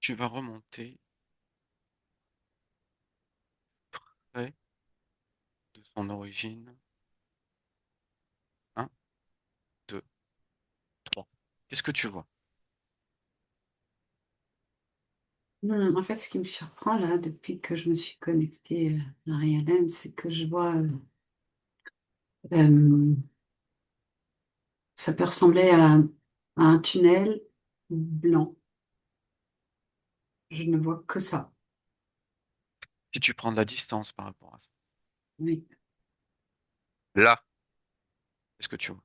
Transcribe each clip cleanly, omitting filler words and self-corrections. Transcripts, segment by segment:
Tu vas remonter près de son origine. Un, 2, 3. Qu'est-ce que tu vois? En fait, ce qui me surprend là, depuis que je me suis connectée à Ariane, c'est que je vois, euh, ça peut ressembler à un tunnel blanc. Je ne vois que ça. Si tu prends de la distance par rapport à ça. Oui. Là, qu'est-ce que tu vois?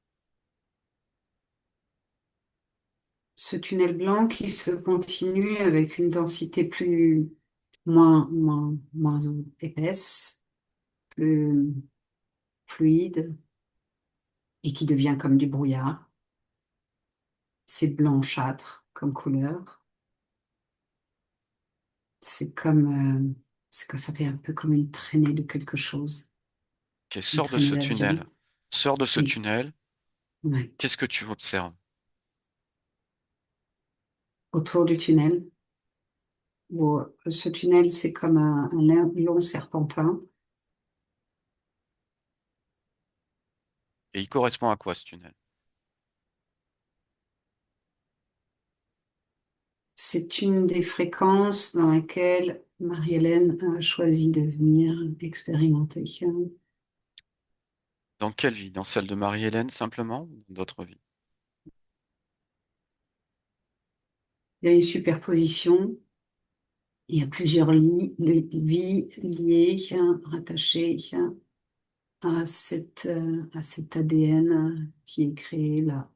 Ce tunnel blanc qui se continue avec une densité moins épaisse, plus fluide et qui devient comme du brouillard. C'est blanchâtre comme couleur. C'est c'est que ça fait un peu comme une traînée de quelque chose, Ok, une sors de traînée ce d'avion. tunnel. Sors de ce Oui, tunnel. ouais. Qu'est-ce que tu observes? Autour du tunnel. Bon, ce tunnel, c'est comme un long serpentin. Et il correspond à quoi ce tunnel? C'est une des fréquences dans laquelle Marie-Hélène a choisi de venir expérimenter. Dans quelle vie? Dans celle de Marie-Hélène simplement ou dans d'autres vies? Il y a une superposition, il y a plusieurs vies liées, rattachées à cet ADN qui est créé là.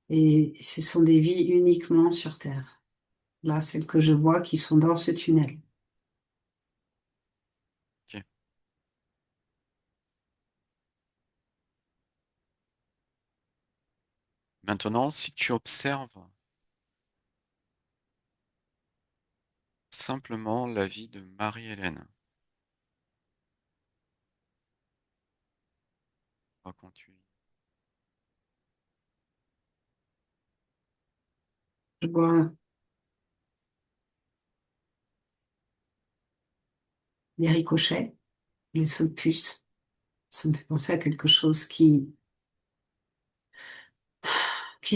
Et ce sont des vies uniquement sur Terre. Là, celles que je vois qui sont dans ce tunnel. Ok. Maintenant, si tu observes simplement la vie de Marie-Hélène, raconte-lui. Je vois des ricochets, des sauts de puce. Ça me fait penser à quelque chose qui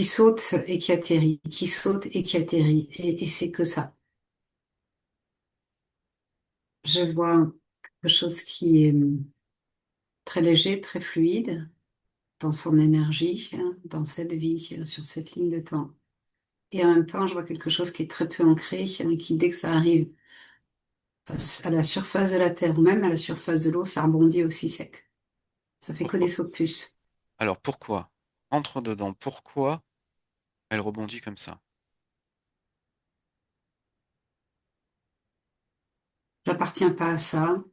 saute et qui atterrit, qui saute et qui atterrit. Et c'est que ça. Je vois quelque chose qui est très léger, très fluide dans son énergie, dans cette vie, sur cette ligne de temps. Et en même temps, je vois quelque chose qui est très peu ancré, qui, dès que ça arrive à la surface de la Terre ou même à la surface de l'eau, ça rebondit aussi sec. Ça fait que des Pourquoi? sauts de puce. Alors pourquoi? Entre dedans. Pourquoi elle rebondit comme ça? J'appartiens pas à ça.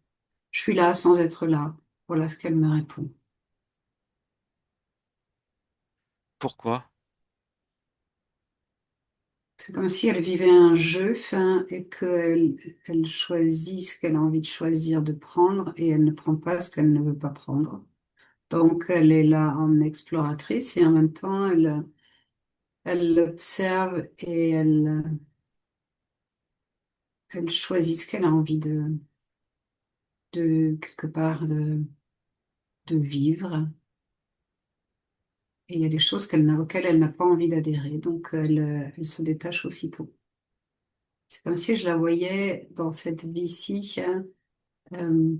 Je suis là sans être là. Voilà ce qu'elle me répond. Pourquoi? C'est comme si elle vivait un jeu, et elle choisit ce qu'elle a envie de choisir de prendre et elle ne prend pas ce qu'elle ne veut pas prendre. Donc elle est là en exploratrice et en même temps elle observe et elle choisit ce qu'elle a envie de quelque part de vivre. Et il y a des choses auxquelles elle n'a pas envie d'adhérer, donc elle se détache aussitôt. C'est comme si je la voyais dans cette vie-ci, euh,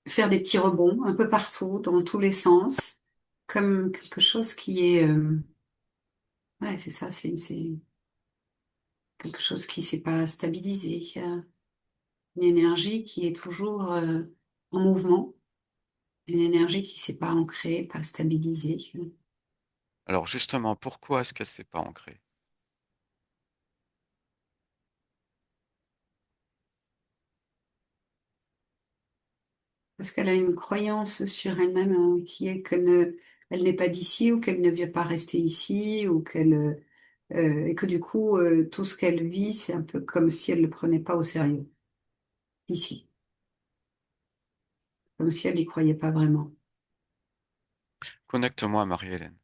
faire des petits rebonds un peu partout, dans tous les sens, comme quelque chose qui est, ouais, c'est ça, c'est quelque chose qui s'est pas stabilisé, une énergie qui est toujours en mouvement, une énergie qui s'est pas ancrée, pas stabilisée. Alors justement, pourquoi est-ce qu'elle s'est pas ancrée? Parce qu'elle a une croyance sur elle-même, qui est elle n'est pas d'ici ou qu'elle ne vient pas rester ici ou et que du coup, tout ce qu'elle vit, c'est un peu comme si elle ne le prenait pas au sérieux ici, comme si elle n'y croyait pas vraiment. Connecte-moi à Marie-Hélène.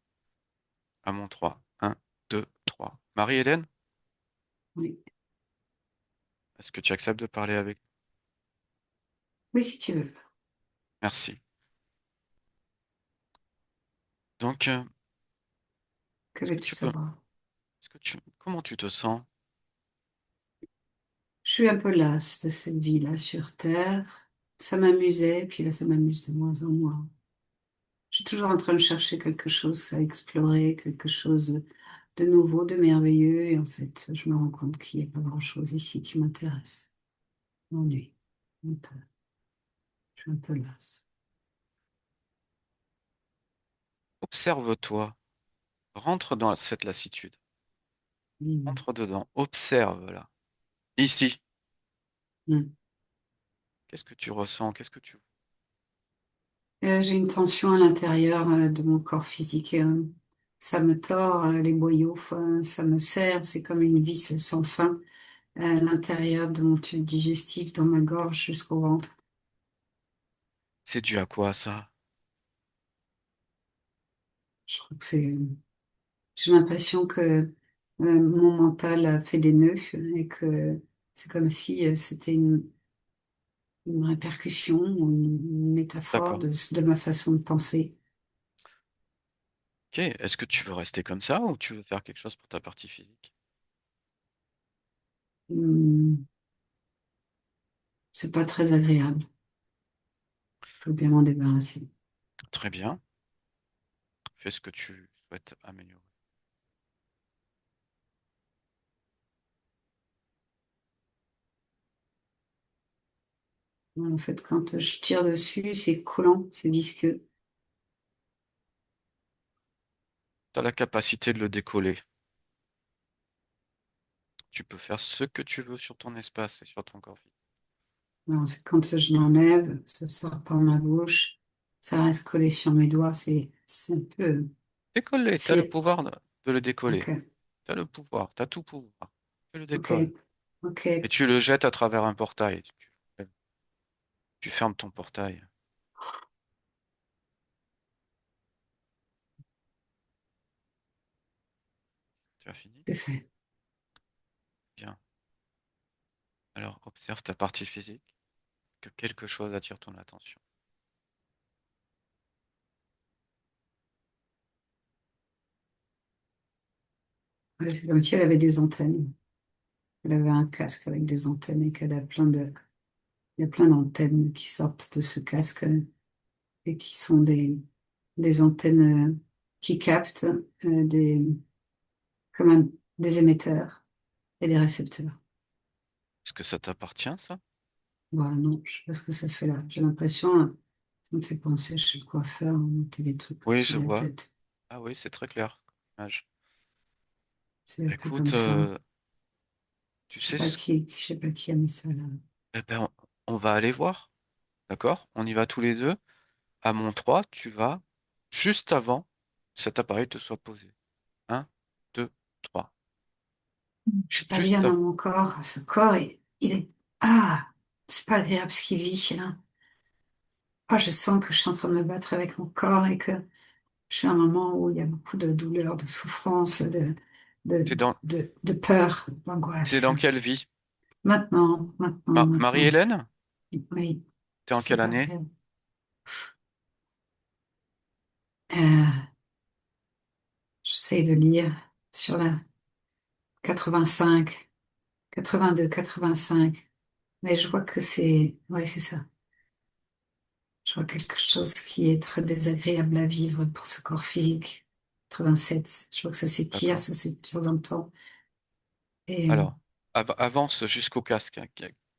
À mon 3. 1, 2, 3. Marie-Hélène? Oui. Est-ce que tu acceptes de parler avec? Oui, si tu veux. Merci. Donc, Que est-ce que veux-tu tu peux, savoir? comment tu te sens? Je suis un peu lasse de cette vie-là sur Terre. Ça m'amusait, puis là, ça m'amuse de moins en moins. Je suis toujours en train de chercher quelque chose à explorer, quelque chose de nouveau, de merveilleux, et en fait, je me rends compte qu'il n'y a pas grand-chose ici qui m'intéresse. M'ennuie. Un peu. Je suis un peu lasse. Observe-toi. Rentre dans cette lassitude. Mm. Entre dedans. Observe là. Ici. Mm. Qu'est-ce que tu ressens? Qu'est-ce que tu... J'ai une tension à l'intérieur de mon corps physique. Ça me tord les boyaux, enfin, ça me serre, c'est comme une vis sans fin à l'intérieur de mon tube digestif, dans ma gorge jusqu'au ventre. C'est dû à quoi ça? Je crois que c'est, j'ai l'impression que mon mental a fait des nœuds et que c'est comme si c'était une répercussion ou une métaphore D'accord. de ma façon de penser. Ok. Est-ce que tu veux rester comme ça ou tu veux faire quelque chose pour ta partie physique? Hmm, c'est pas très agréable. Je veux bien m'en débarrasser. Très bien. Fais ce que tu souhaites améliorer. En fait, quand je tire dessus, c'est collant, c'est visqueux. Tu as la capacité de le décoller. Tu peux faire ce que tu veux sur ton espace et sur ton corps physique. Alors, c'est quand je l'enlève, ça sort par ma bouche, ça reste collé sur mes doigts, c'est un peu, Décoller. Tu as le c'est, pouvoir de le décoller. ok, Tu as le pouvoir. Tu as tout pouvoir. Tu le ok, décolles. ok, Et tu le jettes à travers un portail. Tu fermes ton portail. Tu as fini? c'est fait. Bien. Alors, observe ta partie physique, que quelque chose attire ton attention. Ouais, c'est comme si elle avait des antennes. Elle avait un casque avec des antennes et qu'elle a il y a plein d'antennes qui sortent de ce casque et qui sont des antennes qui captent comme des émetteurs et des récepteurs. Est-ce que ça t'appartient, ça? Bah non, je sais pas ce que ça fait là. J'ai l'impression, ça me fait penser chez le coiffeur, on mettait des trucs Oui, au-dessus je de la vois. tête. Ah oui, c'est très clair comme image. C'est un peu comme Écoute, ça. tu sais ce... Je sais pas qui a mis ça là. Eh ben, on va aller voir, d'accord? On y va tous les deux. À mon 3, tu vas juste avant que cet appareil te soit posé. Un, 2, 3. Je suis pas bien Juste dans avant. mon corps. Ce corps, il est, ah, c'est pas agréable ce qu'il vit, hein. Ah, je sens que je suis en train de me battre avec mon corps et que je suis à un moment où il y a beaucoup de douleur, de souffrance, T'es dans, de peur, t'es d'angoisse. dans quelle vie? Maintenant. Marie-Hélène? Oui, T'es en c'est quelle pas année? agréable. Euh, J'essaie de lire sur la 85, 82, 85, mais je vois que ouais, c'est ça. Je vois quelque chose qui est très désagréable à vivre pour ce corps physique. 87, je vois que D'accord. ça s'étire dans le temps. Et Alors, avance jusqu'au casque.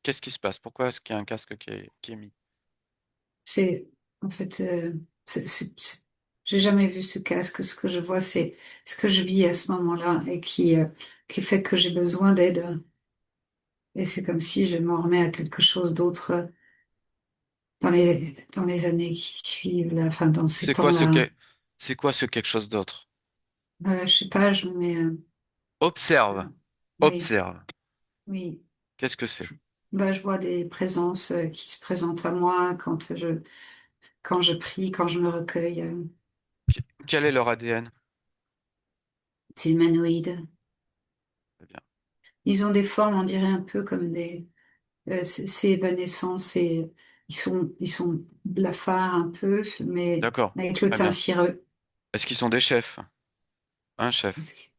Qu'est-ce qui se passe? Pourquoi est-ce qu'il y a un casque qui est mis? c'est, en fait, j'ai jamais vu ce casque. Ce que je vois, c'est ce que je vis à ce moment-là et qui fait que j'ai besoin d'aide. Et c'est comme si je m'en remets à quelque chose d'autre dans les années qui suivent, là, enfin, dans ces C'est quoi temps-là. c'est quoi ce quelque chose d'autre? Je sais pas, je me mets, Observe. oui, Observe. oui. Qu'est-ce que c'est? Je, je vois des présences qui se présentent à moi quand je prie, quand je me recueille. Quel est leur ADN? C'est humanoïde. Très bien. ils ont des formes, on dirait un peu comme c'est évanescent, ils sont blafards un peu, mais D'accord, avec le très teint bien. cireux. Est-ce qu'ils sont des chefs? Un chef. Est-ce que-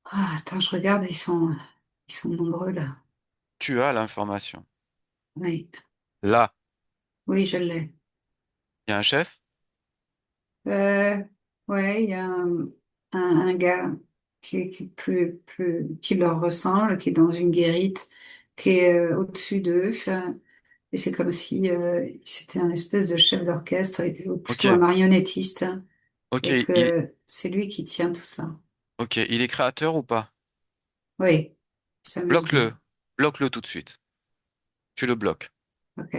Ah, attends, je regarde, ils sont nombreux là. Tu as l'information. Oui, Là, oui, je l'ai. il y a un chef? Euh, ouais, il y a un gars qui est qui leur ressemble, qui est dans une guérite, qui est au-dessus d'eux. Et c'est comme si c'était un espèce de chef d'orchestre, ou plutôt un Ok, marionnettiste, hein, ok, et que c'est lui qui tient tout ça. ok. Il est créateur ou pas? Oui, il s'amuse Bloque-le. bien. Bloque-le tout de suite. Tu le bloques. Ok,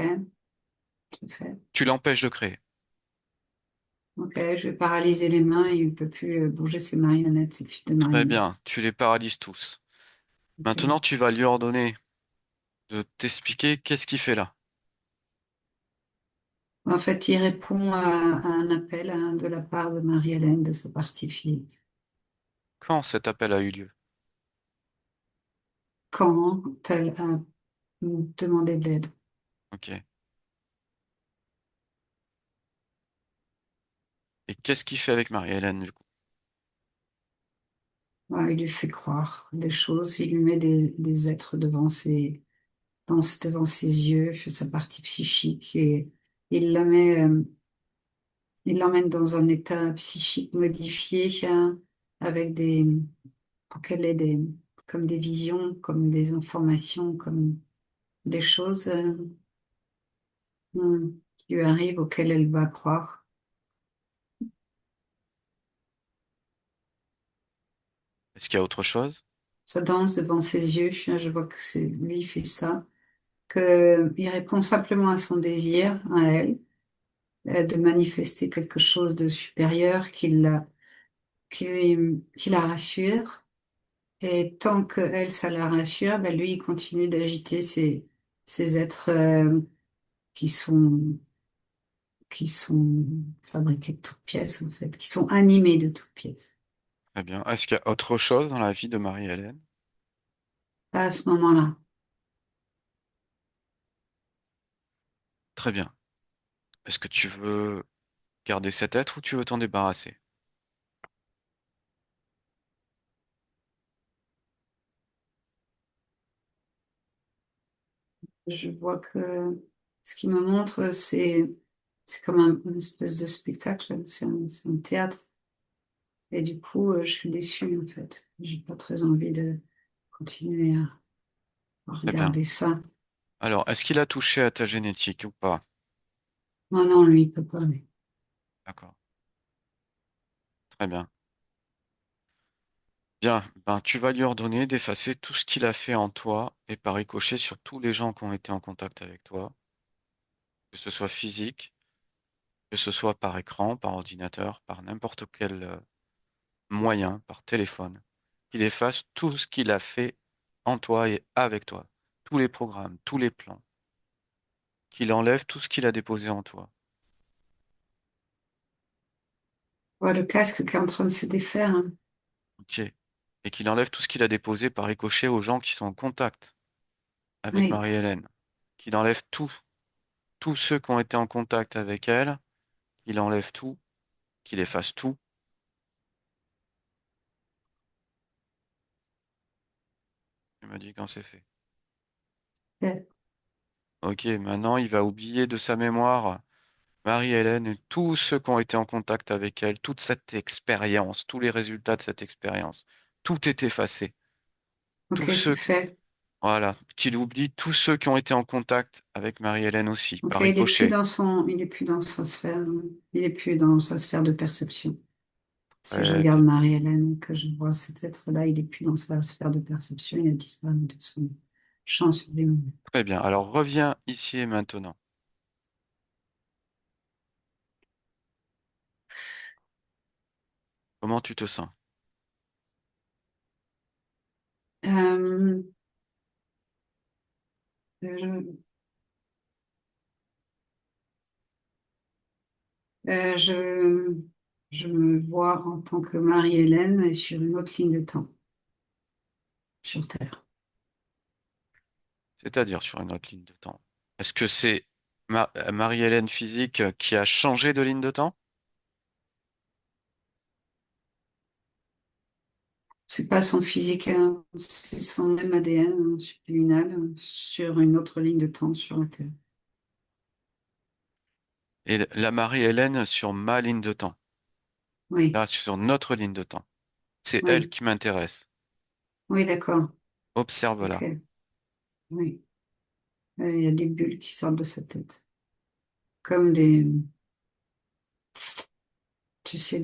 c'est fait. Tu l'empêches de créer. Ok, je vais paralyser les mains, il ne peut plus bouger ses marionnettes, ses fils de Très marionnettes. bien. Tu les paralyses tous. Maintenant, Ok. tu vas lui ordonner de t'expliquer qu'est-ce qu'il fait là. En fait, il répond à un appel hein, de la part de Marie-Hélène de sa partie physique. Quand cet appel a eu lieu? Quand elle a demandé de l'aide. Ok. Et qu'est-ce qu'il fait avec Marie-Hélène du coup? Ouais, il lui fait croire des choses, il lui met des êtres devant ses yeux, fait sa partie psychique et il la met, il l'emmène dans un état psychique modifié hein, avec pour qu'elle ait comme des visions, comme des informations, comme des choses qui lui arrivent auxquelles elle va croire. Est-ce qu'il y a autre chose? Ça danse devant ses yeux, je vois que c'est lui qui fait ça, que il répond simplement à son désir, à elle, de manifester quelque chose de supérieur qui la rassure. Et tant que elle, ça la rassure, ben lui, il continue d'agiter ces êtres qui sont, qui sont fabriqués de toutes pièces, en fait, qui sont animés de toutes pièces. Très bien. Est-ce qu'il y a autre chose dans la vie de Marie-Hélène? Pas à ce moment-là. Très bien. Est-ce que tu veux garder cet être ou tu veux t'en débarrasser? Je vois que ce qu'il me montre, c'est comme une espèce de spectacle, c'est un théâtre. Et du coup, je suis déçue, en fait. J'ai pas très envie de continuer à Très bien. regarder ça. Alors, est-ce qu'il a touché à ta génétique ou pas? Oh non, lui, il peut pas, lui. D'accord. Très bien. Bien, ben, tu vas lui ordonner d'effacer tout ce qu'il a fait en toi et par ricochet sur tous les gens qui ont été en contact avec toi, que ce soit physique, que ce soit par écran, par ordinateur, par n'importe quel moyen, par téléphone, qu'il efface tout ce qu'il a fait en toi et avec toi, tous les programmes, tous les plans, qu'il enlève tout ce qu'il a déposé en toi, Je vois le casque qui est en train de se défaire, hein. ok? Et qu'il enlève tout ce qu'il a déposé par ricochet aux gens qui sont en contact avec Oui, Marie-Hélène, qu'il enlève tout, tous ceux qui ont été en contact avec elle, qu'il enlève tout, qu'il efface tout. Tu m'as dit quand c'est fait. ouais. Ok, maintenant il va oublier de sa mémoire Marie-Hélène et tous ceux qui ont été en contact avec elle, toute cette expérience, tous les résultats de cette expérience. Tout est effacé. Tous Ok, c'est ceux, fait. voilà, qu'il oublie tous ceux qui ont été en contact avec Marie-Hélène aussi, Ok, par ricochet. il est plus dans sa sphère, il est plus dans sa sphère de perception. Si je Très regarde bien. Marie-Hélène, que je vois cet être-là, il est plus dans sa sphère de perception, il a disparu de son champ subliminal. Très bien. Alors reviens ici et maintenant. Comment tu te sens? Euh, je, Je me vois en tant que Marie-Hélène et sur une autre ligne de temps, sur Terre. C'est-à-dire sur une autre ligne de temps. Est-ce que c'est Marie-Hélène physique qui a changé de ligne de temps? C'est pas son physique, hein, c'est son même ADN hein, subliminal sur une autre ligne de temps sur la Terre. Et la Marie-Hélène sur ma ligne de temps. Oui, Là, sur notre ligne de temps. C'est elle oui, qui m'intéresse. oui, d'accord. Observe-la. Ok, oui. Il y a des bulles qui sortent de sa tête. Comme des, tu sais,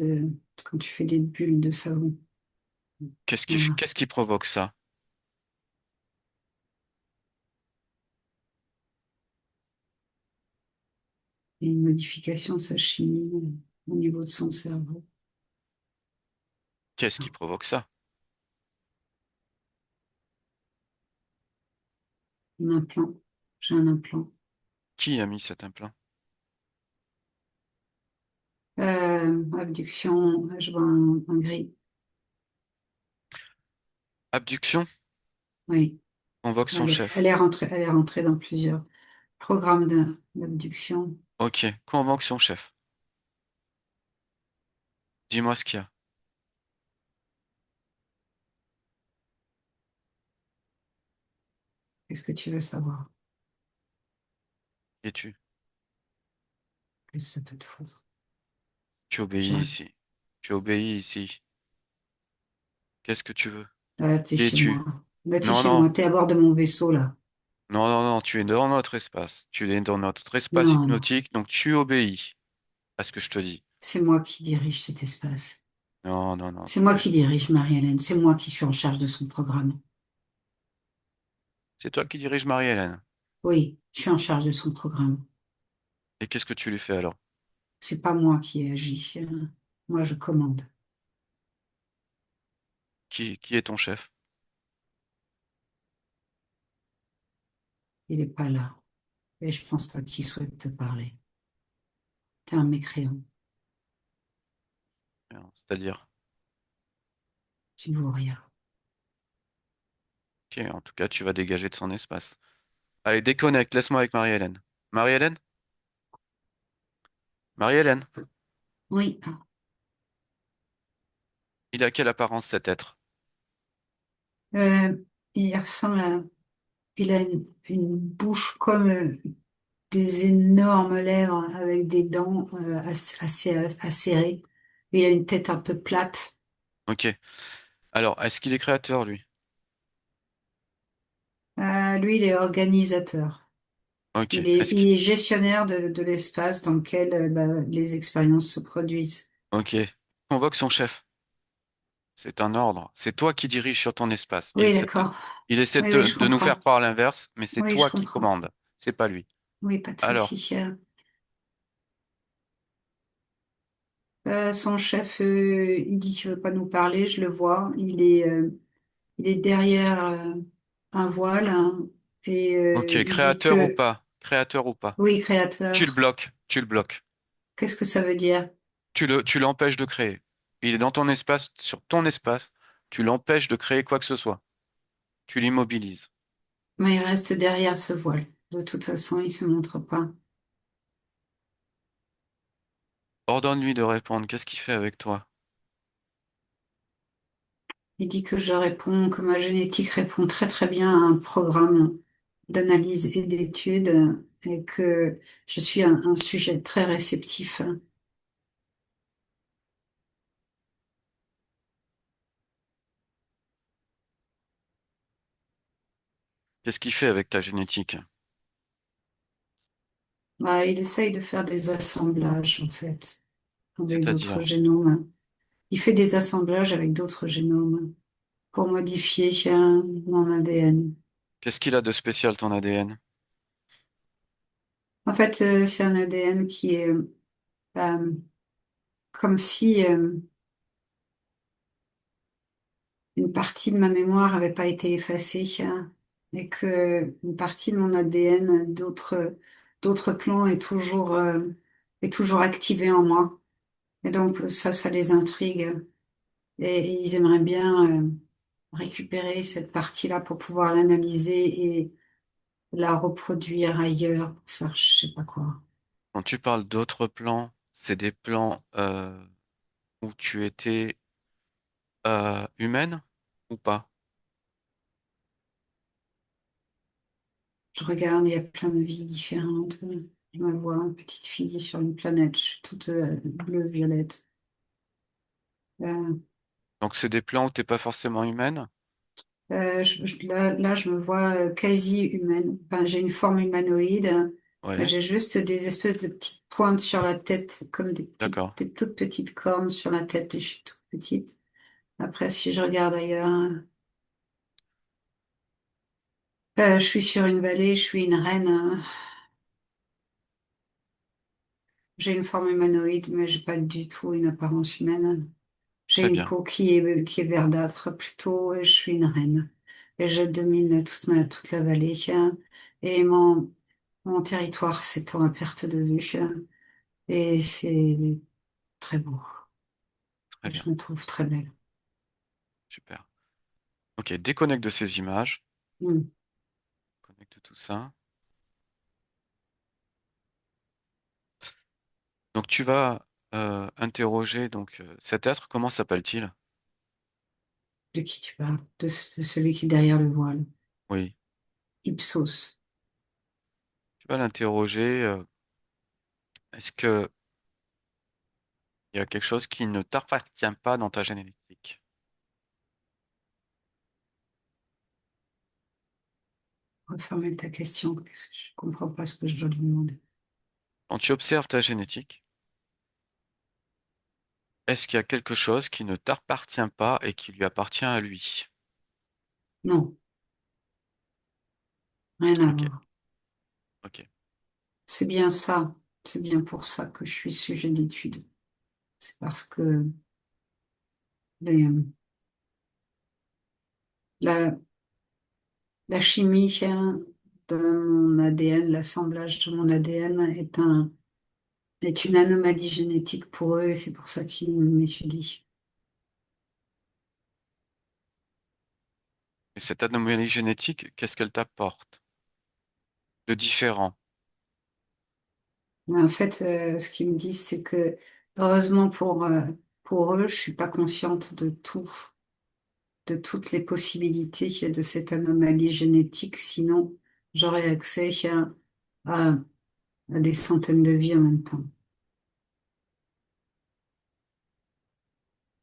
quand tu fais des bulles de savon. Voilà. Qu'est-ce qui provoque ça? Et une modification de sa chimie au niveau de son cerveau. Qu'est-ce qui provoque ça? Un implant. J'ai un implant. Qui a mis cet implant? Abduction, je vois un gris. Abduction? Oui, Convoque son chef. elle est rentrée dans plusieurs programmes d'abduction. Ok, convoque son chef. Dis-moi ce qu'il y a. Qu'est-ce que tu veux savoir? Et tu? Qu'est-ce que ça peut te foutre? Tu obéis J'arrive. ici. Tu obéis ici. Qu'est-ce que tu veux? Là, t'es Qui chez moi. es-tu? Là, t'es Non, chez non, moi. T'es à bord de mon vaisseau, là. non, non, non, tu es dans notre espace. Tu es dans notre espace Non, non. hypnotique, donc tu obéis à ce que je te dis. C'est moi qui dirige cet espace. Non, non, non, C'est moi c'est qui dirige Marie-Hélène. C'est moi qui suis en charge de son programme. c'est toi qui diriges Marie-Hélène. Oui, je suis en charge de son programme. Et qu'est-ce que tu lui fais alors? C'est pas moi qui agis. Moi, je commande. Qui est ton chef? Il est pas là. Et je pense pas qu'il souhaite te parler. T'es un mécréant. C'est-à-dire, Tu ne vaux rien. ok, en tout cas, tu vas dégager de son espace. Allez, déconnecte, laisse-moi avec Marie-Hélène. Marie-Hélène? Marie-Hélène, Oui. il a quelle apparence cet être? Euh, il ressemble à... Il a une bouche comme des énormes lèvres avec des dents assez acérées. Il a une tête un peu plate. Ok. Alors, est-ce qu'il est créateur, lui? Lui, il est organisateur. Ok. Il est gestionnaire de l'espace dans lequel bah, les expériences se produisent. Ok. Convoque son chef. C'est un ordre. C'est toi qui diriges sur ton espace. Oui, d'accord. Il essaie Oui, oui, je de nous faire comprends. croire l'inverse, mais c'est Oui, je toi qui comprends. commandes. C'est pas lui. Oui, pas de Alors, souci. Son chef, il dit qu'il veut pas nous parler, je le vois. Il est derrière un voile hein, et ok, il dit que créateur ou pas. oui, Tu créateur. le bloques. Qu'est-ce que ça veut dire? Tu l'empêches de créer. Il est dans ton espace, sur ton espace. Tu l'empêches de créer quoi que ce soit. Tu l'immobilises. Mais il reste derrière ce voile. De toute façon, il se montre pas. Ordonne-lui de répondre. Qu'est-ce qu'il fait avec toi? Il dit que je réponds, que ma génétique répond très très bien à un programme d'analyse et d'étude et que je suis un sujet très réceptif. Qu'est-ce qu'il fait avec ta génétique? Bah, il essaye de faire des assemblages en fait avec d'autres C'est-à-dire, génomes. Il fait des assemblages avec d'autres génomes pour modifier mon ADN. qu'est-ce qu'il a de spécial ton ADN? En fait, c'est un ADN qui est euh, comme si une partie de ma mémoire avait pas été effacée et que une partie de mon ADN d'autres plans est toujours activée en moi. Et donc ça les intrigue. Et ils aimeraient bien récupérer cette partie-là pour pouvoir l'analyser et la reproduire ailleurs pour faire je sais pas quoi. Quand tu parles d'autres plans, c'est des plans où tu étais humaine ou pas? Je regarde, il y a plein de vies différentes. Je me vois une petite fille sur une planète, je suis toute bleue, violette. Euh, Donc c'est des plans où t'es pas forcément humaine? là, je me vois quasi humaine. Enfin, j'ai une forme humanoïde, mais Ouais, j'ai juste des espèces de petites pointes sur la tête, comme d'accord. des toutes petites cornes sur la tête, et je suis toute petite. Après, si je regarde ailleurs, je suis sur une vallée, je suis une reine. J'ai une forme humanoïde, mais j'ai pas du tout une apparence humaine. J'ai Très une bien, peau qui est verdâtre plutôt, et je suis une reine. Et je domine toute la vallée. Et mon territoire s'étend à perte de vue. Et c'est très beau. très bien, Je me trouve très belle. super. Ok, déconnecte de ces images, Hmm. connecte tout ça. Donc tu vas interroger donc cet être, comment s'appelle-t-il? De qui tu parles? De celui qui est derrière le voile. Oui, Ipsos. tu vas l'interroger. Est-ce que il y a quelque chose qui ne t'appartient pas dans ta génétique? Reformule ta question. Qu'est-ce que je comprends pas ce que je dois lui demander. Quand tu observes ta génétique, est-ce qu'il y a quelque chose qui ne t'appartient pas et qui lui appartient à lui? Non, rien à Ok, voir. ok, C'est bien ça. C'est bien pour ça que je suis sujet d'étude. C'est parce que les- la, la chimie de mon ADN, l'assemblage de mon ADN est une anomalie génétique pour eux et c'est pour ça qu'ils m'étudient. et cette anomalie génétique, qu'est-ce qu'elle t'apporte de différent? Mais en fait, ce qu'ils me disent, c'est que heureusement pour eux, je suis pas consciente de tout, de toutes les possibilités qu'il y a de cette anomalie génétique. Sinon, j'aurais accès à, à des centaines de vies en même temps.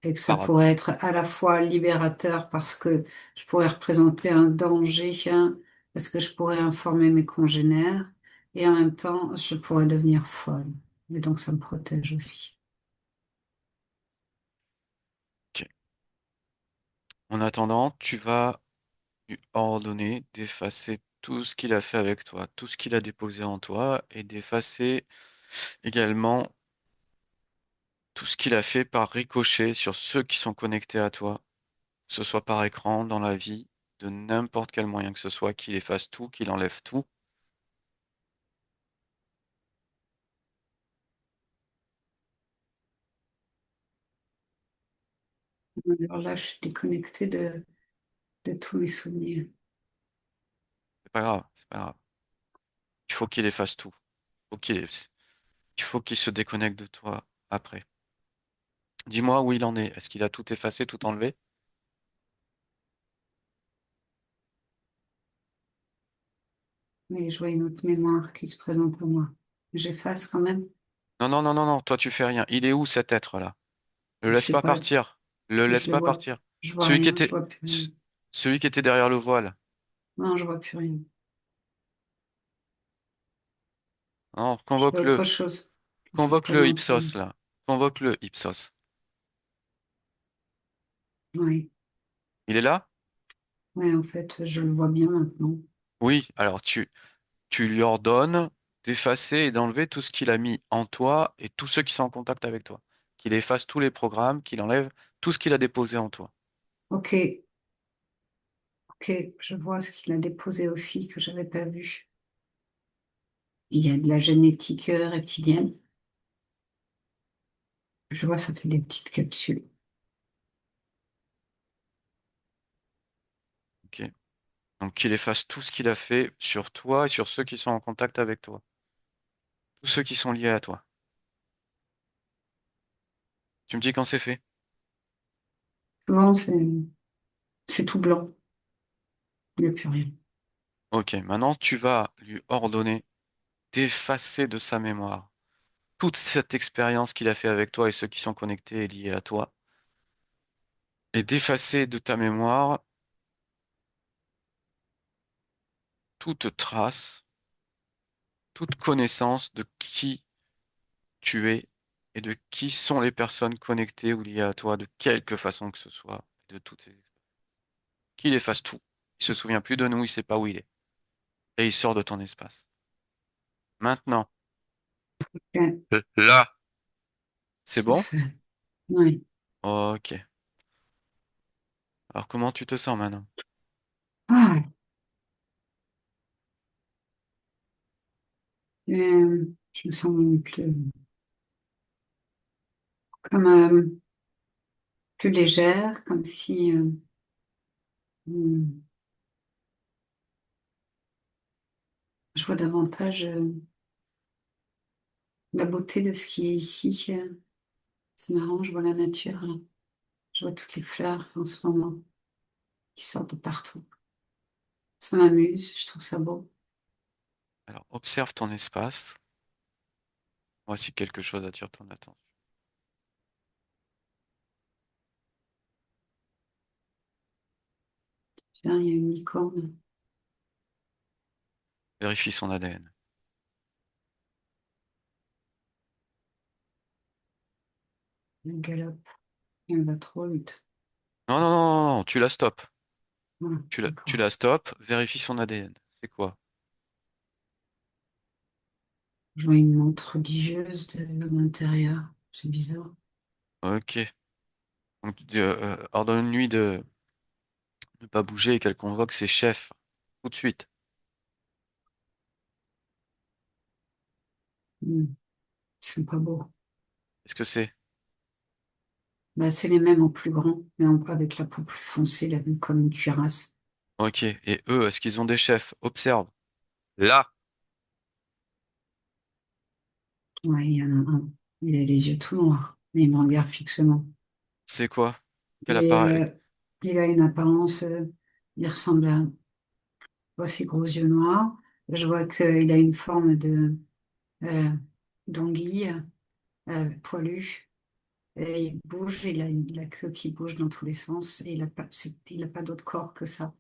Et que ça Par rap- pourrait être à la fois libérateur parce que je pourrais représenter un danger, parce que je pourrais informer mes congénères, et en même temps, je pourrais devenir folle. Et donc, ça me protège aussi. ok. En attendant, tu vas lui ordonner d'effacer tout ce qu'il a fait avec toi, tout ce qu'il a déposé en toi, et d'effacer également tout ce qu'il a fait par ricochet sur ceux qui sont connectés à toi, que ce soit par écran, dans la vie, de n'importe quel moyen que ce soit, qu'il efface tout, qu'il enlève tout. Alors là, je suis déconnectée de tous mes souvenirs. C'est pas grave, c'est pas grave. Il faut qu'il efface tout. Il faut qu'il se déconnecte de toi après. Dis-moi où il en est. Est-ce qu'il a tout effacé, tout enlevé? Mais je vois une autre mémoire qui se présente à moi. J'efface quand même. Non, non, non, non, non, toi tu fais rien. Il est où cet être-là? Le Je laisse sais pas pas, partir. Le laisse je le pas vois, partir. je vois Celui qui rien, je était, vois plus rien. ce- celui qui était derrière le voile. Non, je vois plus rien. Non, Je vois convoque-le. autre chose qui se Convoque-le présente à moi. Ipsos là. Convoque-le Ipsos. Oui, Il est là? ouais, en fait, je le vois bien maintenant. Oui. Alors tu lui ordonnes d'effacer et d'enlever tout ce qu'il a mis en toi et tous ceux qui sont en contact avec toi. Qu'il efface tous les programmes, qu'il enlève tout ce qu'il a déposé en toi. Ok, ok, je vois ce qu'il a déposé aussi que j'avais pas vu. Il y a de la génétique reptilienne. Je vois, ça fait des petites capsules. Ok. Donc qu'il efface tout ce qu'il a fait sur toi et sur ceux qui sont en contact avec toi. Tous ceux qui sont liés à toi. Tu me dis quand c'est fait? Souvent, c'est tout blanc. Il n'y a plus rien. Ok, maintenant tu vas lui ordonner d'effacer de sa mémoire toute cette expérience qu'il a fait avec toi et ceux qui sont connectés et liés à toi, et d'effacer de ta mémoire toute trace, toute connaissance de qui tu es et de qui sont les personnes connectées ou liées à toi de quelque façon que ce soit, de toutes ces... Qu'il efface tout. Il se souvient plus de nous, il sait pas où il est. Et il sort de ton espace. Maintenant, Ok, là, c'est c'est bon? fait. Oui. Ok. Alors comment tu te sens maintenant? Ah, je me sens même comme, plus légère, comme si hmm, je vois davantage la beauté de ce qui est ici. C'est marrant, je vois la nature, là. Je vois toutes les fleurs en ce moment qui sortent de partout. Ça m'amuse, je trouve ça beau. Alors observe ton espace. Voici quelque chose attire ton attention. Tiens, il y a une licorne, Vérifie son ADN. elle galope, elle va trop vite. Non, non, non, non, non, tu la stoppes. Voilà, Tu d'accord. la stoppes, vérifie son ADN. C'est quoi? Je vois une montre religieuse de l'intérieur. C'est bizarre. Ok. Donc, ordonne-lui de ne pas bouger et qu'elle convoque ses chefs tout de suite. Hmm, ils sont pas beaux. Qu'est-ce que c'est? Bah, c'est les mêmes en plus grand, mais avec la peau plus foncée, comme une cuirasse. Ok. Et eux, est-ce qu'ils ont des chefs? Observe. Là. Ouais, il y en a un. Il a les yeux tout noirs, mais il me regarde fixement. C'est quoi? Quel Et appareil? il a une apparence, il ressemble à ses gros yeux noirs. Je vois qu'il a une forme de euh, d'anguille poilue. Et il bouge, il a la queue qui bouge dans tous les sens. Et il a pas d'autre corps que ça.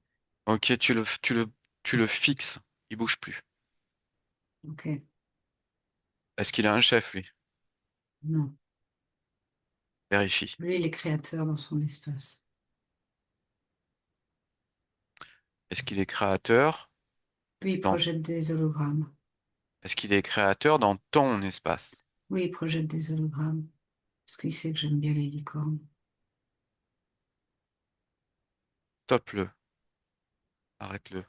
Ok, tu le fixes. Il bouge plus. Ok, Est-ce qu'il a un chef, lui? non. Vérifie. Lui, il est créateur dans son espace. Est-ce qu'il est créateur Lui, il dans... projette des hologrammes. Est-ce qu'il est créateur dans ton espace? Oui, il projette des hologrammes. Parce qu'il sait que j'aime bien les licornes. Stoppe-le. Arrête-le.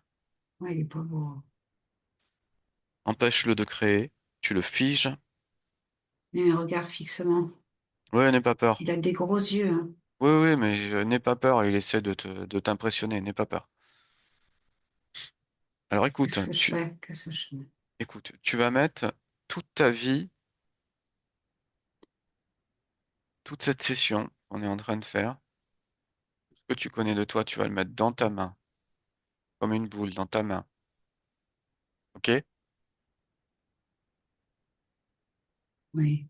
Ouais, il est pas beau. Empêche-le de créer. Tu le figes. Mais il me regarde fixement. Ouais, n'aie pas peur. Il a des gros yeux, hein. Oui, oui, mais n'aie pas peur. Il essaie de t'impressionner. N'aie pas peur. Alors écoute, Qu'est-ce que je fais? Qu'est-ce que je fais? tu vas mettre toute ta vie, toute cette session qu'on est en train de faire, tout ce que tu connais de toi, tu vas le mettre dans ta main, comme une boule dans ta main. OK? Oui.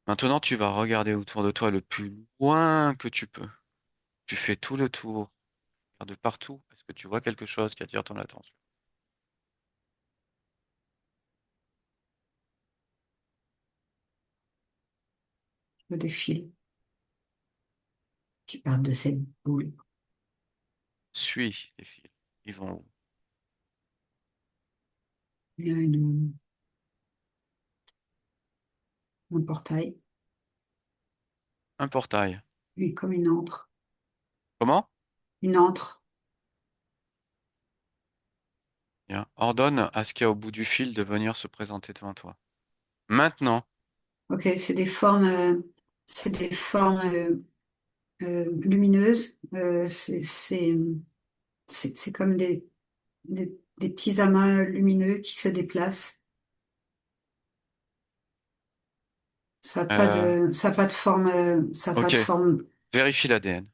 Maintenant, tu vas regarder autour de toi le plus loin que tu peux. Tu fais tout le tour, de partout. Est-ce que tu vois quelque chose qui attire ton attention? Je vois des fils qui partent de cette boule. Suis les fils. Ils vont où? Il y a un portail. Un portail. Oui, comme une antre. Comment? Une antre. Bien. Ordonne à ce qu'il y a au bout du fil de venir se présenter devant toi. Maintenant. Ok, c'est des formes lumineuses. C'est comme des petits amas lumineux qui se déplacent. Euh, Ça a pas de forme, ça a pas ok, de forme. vérifie l'ADN.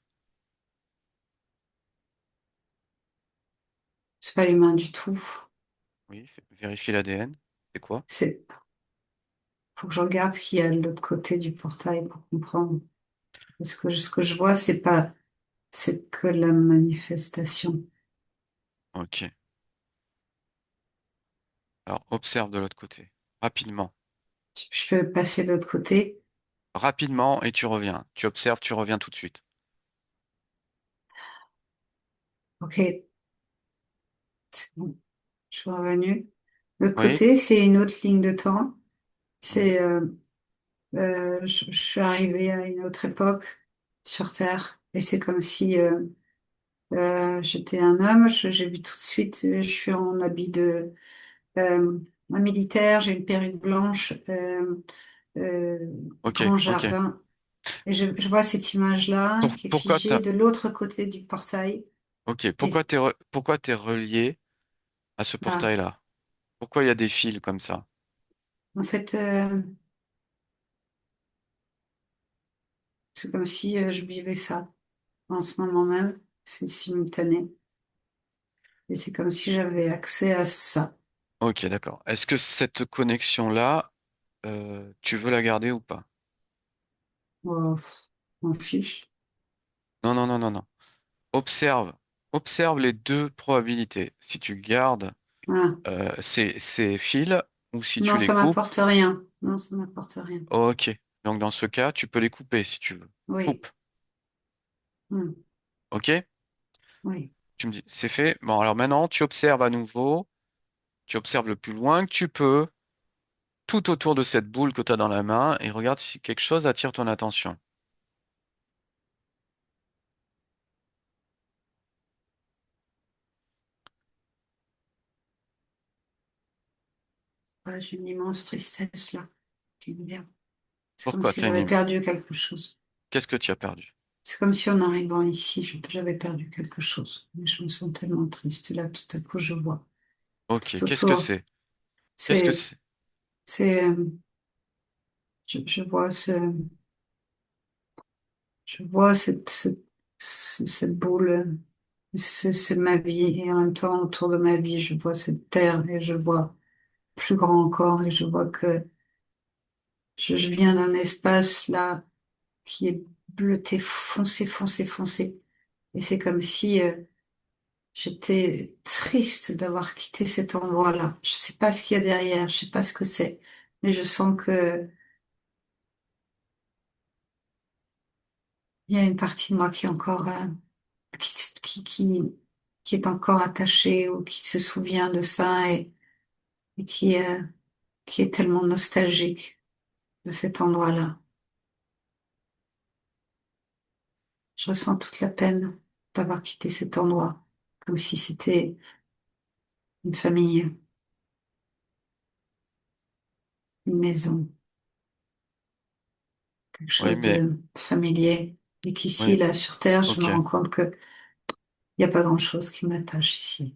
C'est pas humain du tout. Oui, vérifie l'ADN. C'est quoi? C'est, faut que je regarde ce qu'il y a de l'autre côté du portail pour comprendre. Parce que ce que je vois, c'est que la manifestation. Ok. Alors, observe de l'autre côté. Rapidement. Je peux passer de l'autre côté. Rapidement et tu reviens. Tu observes, tu reviens tout de suite. Ok, c'est bon. Je suis revenue. L'autre Oui, côté, c'est une autre ligne de temps. oui. C'est, je suis arrivée à une autre époque sur Terre. Et c'est comme si j'étais un homme. J'ai vu tout de suite, je suis en habit de un militaire, j'ai une perruque blanche, euh, Ok, grand ok. jardin. Et je vois cette image-là qui est Pourquoi figée t'as... de l'autre côté du portail. Ok, Et pourquoi t'es relié à ce bah, portail-là? Pourquoi il y a des fils comme ça? en fait, c'est comme si je vivais ça en ce moment même. C'est simultané. Et c'est comme si j'avais accès à ça. Ok, d'accord. Est-ce que cette connexion-là, tu veux la garder ou pas? Oh, m'en fiche. Non, non, non, non, non. Observe, observe les deux probabilités. Si tu gardes Ah. ces fils ou si tu Non, les ça coupes, m'apporte rien. Non, ça m'apporte rien. ok. Donc dans ce cas, tu peux les couper si tu veux. Oui. Coupe, Hmm. ok? Oui. Tu me dis, c'est fait. Bon, alors maintenant, tu observes à nouveau. Tu observes le plus loin que tu peux, tout autour de cette boule que tu as dans la main, et regarde si quelque chose attire ton attention. Ouais, j'ai une immense tristesse là qui me vient. C'est comme Pourquoi si t'as une j'avais perdu quelque chose. Qu'est-ce que tu as perdu? C'est comme si en arrivant ici, j'avais perdu quelque chose. Mais je me sens tellement triste. Et là, tout à coup, je vois Ok, tout qu'est-ce que autour. c'est? Qu'est-ce que C'est, c'est? c'est, je vois je vois cette boule. C'est ma vie. Et en même temps, autour de ma vie, je vois cette terre et je vois plus grand encore et je vois que je viens d'un espace là qui est bleuté, foncé, foncé, foncé. Et c'est comme si j'étais triste d'avoir quitté cet endroit-là. Je sais pas ce qu'il y a derrière, je sais pas ce que c'est, mais je sens que il y a une partie de moi qui est encore qui, qui, qui, qui est encore attachée ou qui se souvient de ça et qui est tellement nostalgique de cet endroit-là. Je ressens toute la peine d'avoir quitté cet endroit, comme si c'était une famille, une maison, quelque Oui, chose mais, de familier. Et qu'ici, oui, là, sur Terre, je me ok. rends compte que il n'y a pas grand-chose qui m'attache ici.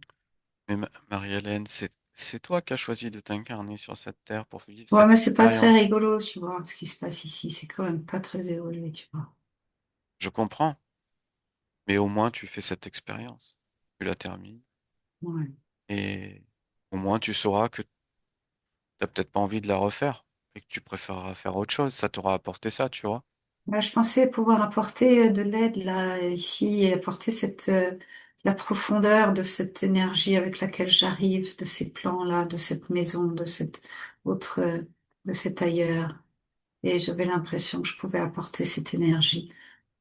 Mais Marie-Hélène, c'est toi qui as choisi de t'incarner sur cette terre pour vivre Ouais, cette mais c'est pas très expérience. rigolo, tu vois, ce qui se passe ici. C'est quand même pas très évolué, tu vois. Je comprends, mais au moins tu fais cette expérience. Tu la termines Ouais. et au moins tu sauras que t'as peut-être pas envie de la refaire et que tu préféreras faire autre chose. Ça t'aura apporté ça, tu vois. Bah, je pensais pouvoir apporter de l'aide là, ici, et apporter la profondeur de cette énergie avec laquelle j'arrive, de ces plans-là, de cette maison, de cette autre, de cet ailleurs. Et j'avais l'impression que je pouvais apporter cette énergie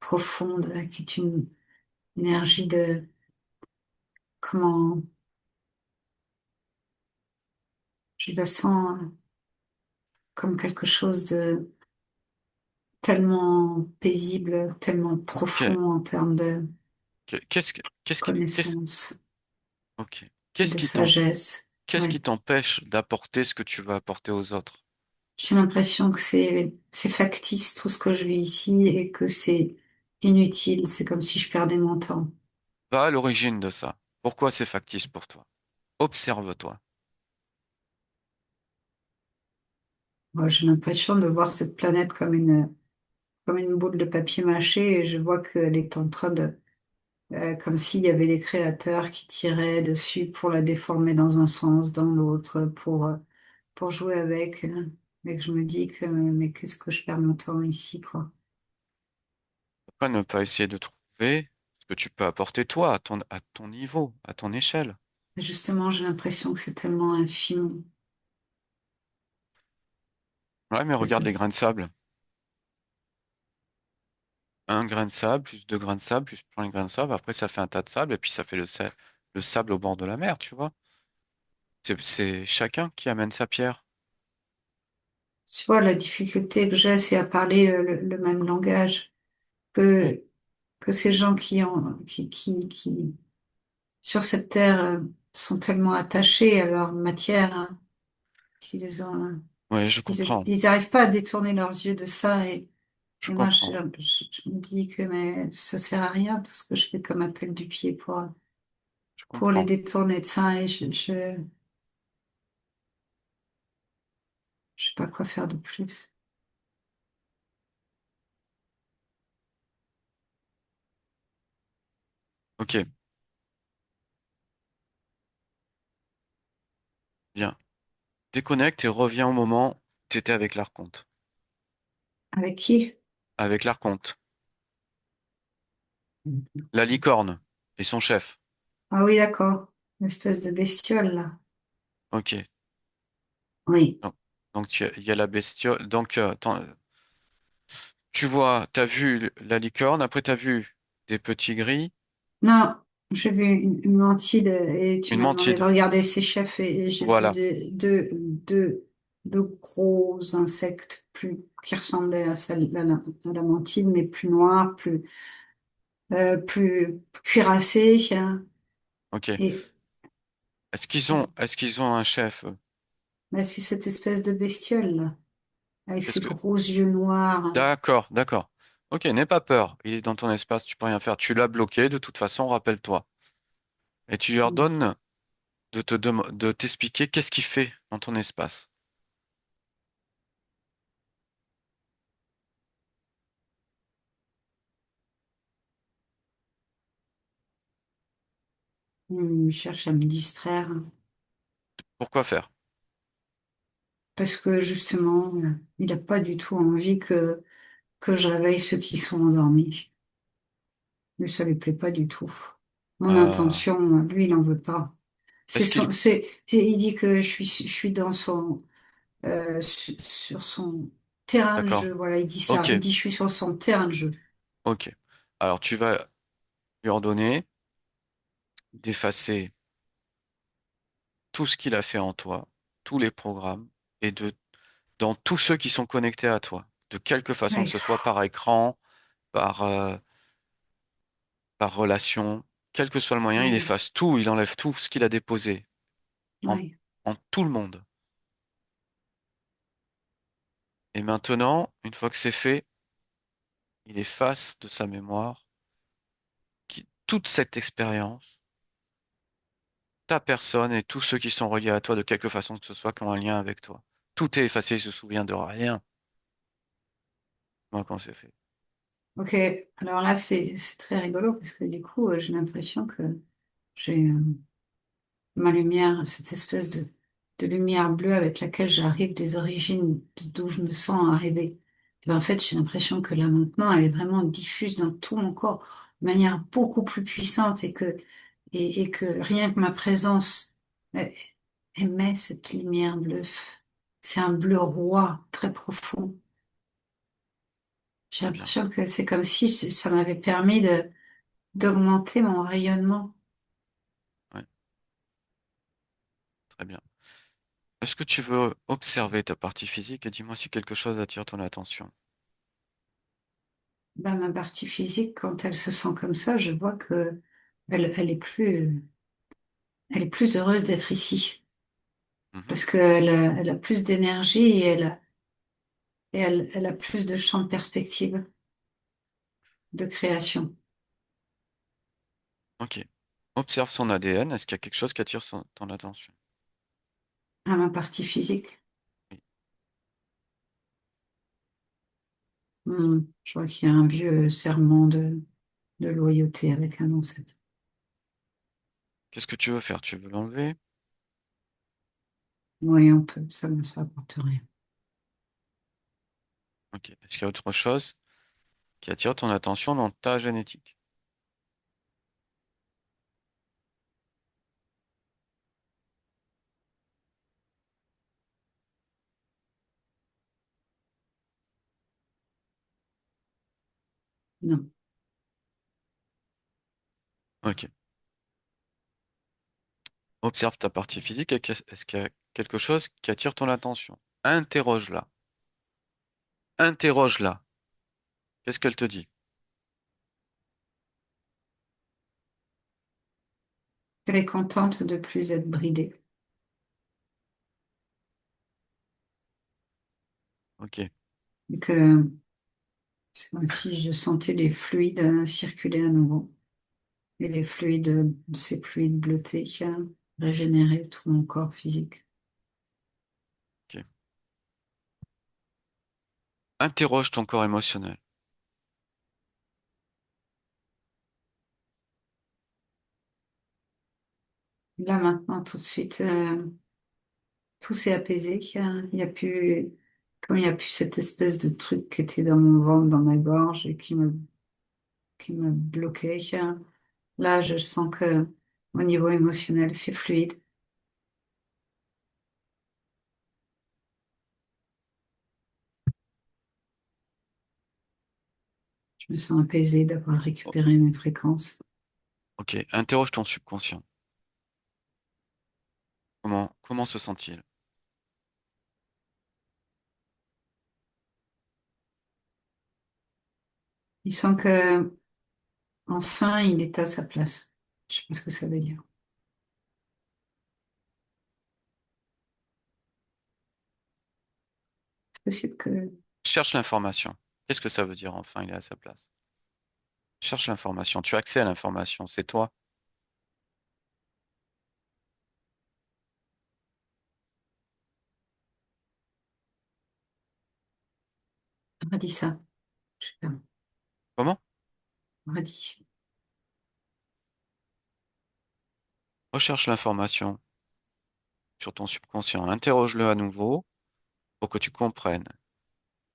profonde, là, qui est une énergie de, comment, je la sens comme quelque chose de tellement paisible, tellement Ok. profond en termes de Qu'est-ce connaissance, ok. de Qu'est-ce qui sagesse. qu'est-ce qui Oui. t'empêche d'apporter ce que tu veux apporter aux autres? J'ai l'impression que c'est factice tout ce que je vis ici et que c'est inutile. C'est comme si je perdais mon temps. Va à l'origine de ça. Pourquoi c'est factice pour toi? Observe-toi. Moi, j'ai l'impression de voir cette planète comme une boule de papier mâché et je vois qu'elle est en train de, comme s'il y avait des créateurs qui tiraient dessus pour la déformer dans un sens, dans l'autre, pour jouer avec. Et que je me dis que, mais qu'est-ce que je perds mon temps ici, quoi. Pourquoi ne pas essayer de trouver ce que tu peux apporter toi à ton niveau, à ton échelle? Et justement, j'ai l'impression que c'est tellement infime. Ouais, mais Je regarde sais les pas. grains de sable. Un grain de sable, plus deux grains de sable, plus plein de grains de sable. Après, ça fait un tas de sable et puis ça fait le sable au bord de la mer, tu vois. C'est chacun qui amène sa pierre. Tu vois, la difficulté que j'ai, c'est à parler le même langage Oui, que, que ces gens qui, sur cette terre, sont tellement attachés à leur matière, hein, qu'ils ont, ouais, je comprends. ils n'arrivent pas à détourner leurs yeux de ça. Je Et moi, comprends. je me dis que mais ça sert à rien tout ce que je fais comme appel du pied Je pour les comprends. détourner de ça. Et je sais pas quoi faire de plus. Ok, bien. Déconnecte et reviens au moment où tu étais avec l'archonte. Avec qui? Avec l'archonte. La licorne et son chef. Ah oui, d'accord. Une espèce de bestiole, là. Ok. Oui. Donc, il y a la bestiole. Donc, tu vois, t'as vu la licorne, après t'as vu des petits gris, Non, j'ai vu une mantide et tu une m'as demandé de mantide. regarder ses chefs et j'ai vu Voilà. de gros insectes qui ressemblaient à, à la mantide, mais plus noirs, plus cuirassés, hein. Ok. Et Est-ce qu'ils ont un chef? bah, c'est cette espèce de bestiole, là, avec Est-ce ses que gros yeux noirs, hein. D'accord, d'accord. Ok, n'aie pas peur. Il est dans ton espace, tu peux rien faire. Tu l'as bloqué, de toute façon, rappelle-toi. Et tu lui ordonnes de t'expliquer qu'est-ce qu'il fait dans ton espace. Il cherche à me distraire, hein. Pourquoi faire? Parce que justement, il n'a pas du tout envie que je réveille ceux qui sont endormis. Mais ça lui plaît pas du tout. Mon Euh, intention, lui, il en veut pas. est-ce qu'il... Il dit que je suis dans son, sur son terrain de D'accord. jeu. Voilà, il dit ça. Ok, Il dit, je suis sur son terrain de jeu. ok. Alors, tu vas lui ordonner d'effacer tout ce qu'il a fait en toi, tous les programmes, et dans tous ceux qui sont connectés à toi, de quelque façon que Ouais, ce soit par écran, par, par relation, quel que soit le moyen, il ouais, efface tout, il enlève tout ce qu'il a déposé en, ouais. en tout le monde. Et maintenant, une fois que c'est fait, il efface de sa mémoire toute cette expérience, ta personne et tous ceux qui sont reliés à toi de quelque façon que ce soit, qui ont un lien avec toi. Tout est effacé, il se souvient de rien, moi, quand c'est fait. Ok. Alors là, c'est très rigolo parce que du coup, j'ai l'impression que j'ai ma lumière, cette espèce de lumière bleue avec laquelle j'arrive des origines d'où je me sens arriver. Et ben, en fait, j'ai l'impression que là maintenant, elle est vraiment diffuse dans tout mon corps de manière beaucoup plus puissante et que rien que ma présence euh, émet cette lumière bleue. C'est un bleu roi très profond. J'ai Très bien, l'impression que c'est comme si ça m'avait permis d'augmenter mon rayonnement. ouais, très bien. Est-ce que tu veux observer ta partie physique et dis-moi si quelque chose attire ton attention? Ben, ma partie physique, quand elle se sent comme ça, je vois que elle est plus heureuse d'être ici. Mhm. Parce elle a plus d'énergie et elle, et elle a plus de champ de perspective, de création. Ok. Observe son ADN. Est-ce qu'il y a quelque chose qui attire ton attention? À ma partie physique, Oui. je vois qu'il y a un vieux serment de loyauté avec un ancêtre. Qu'est-ce que tu veux faire? Tu veux l'enlever? Oui, on peut, ça apporte rien. Ok. Est-ce qu'il y a autre chose qui attire ton attention dans ta génétique? Non. Ok. Observe ta partie physique. Et est-ce qu'il y a quelque chose qui attire ton attention? Interroge-la. Interroge-la. Qu'est-ce qu'elle te dit? Elle est contente de plus être bridée. Ok. Et que c'est comme si je sentais les fluides circuler à nouveau. Et les fluides, ces fluides bleutés, régénérer tout mon corps physique. Ok. Interroge ton corps émotionnel. Là maintenant, tout de suite, tout s'est apaisé. Il y a plus, comme il n'y a plus cette espèce de truc qui était dans mon ventre, dans ma gorge et qui me bloquait. Là, je sens que au niveau émotionnel, c'est fluide. Je me sens apaisée d'avoir Oh, récupéré mes fréquences. ok. Interroge ton subconscient. Comment se sent-il? Il sent que enfin, il est à sa place. Je sais pas ce que ça veut dire. C'est possible que Cherche l'information. Qu'est-ce que ça veut dire enfin, il est à sa place? Cherche l'information. Tu as accès à l'information. C'est toi. on m'a dit ça. Je sais pas. Comment? On m'a dit. Recherche l'information sur ton subconscient. Interroge-le à nouveau pour que tu comprennes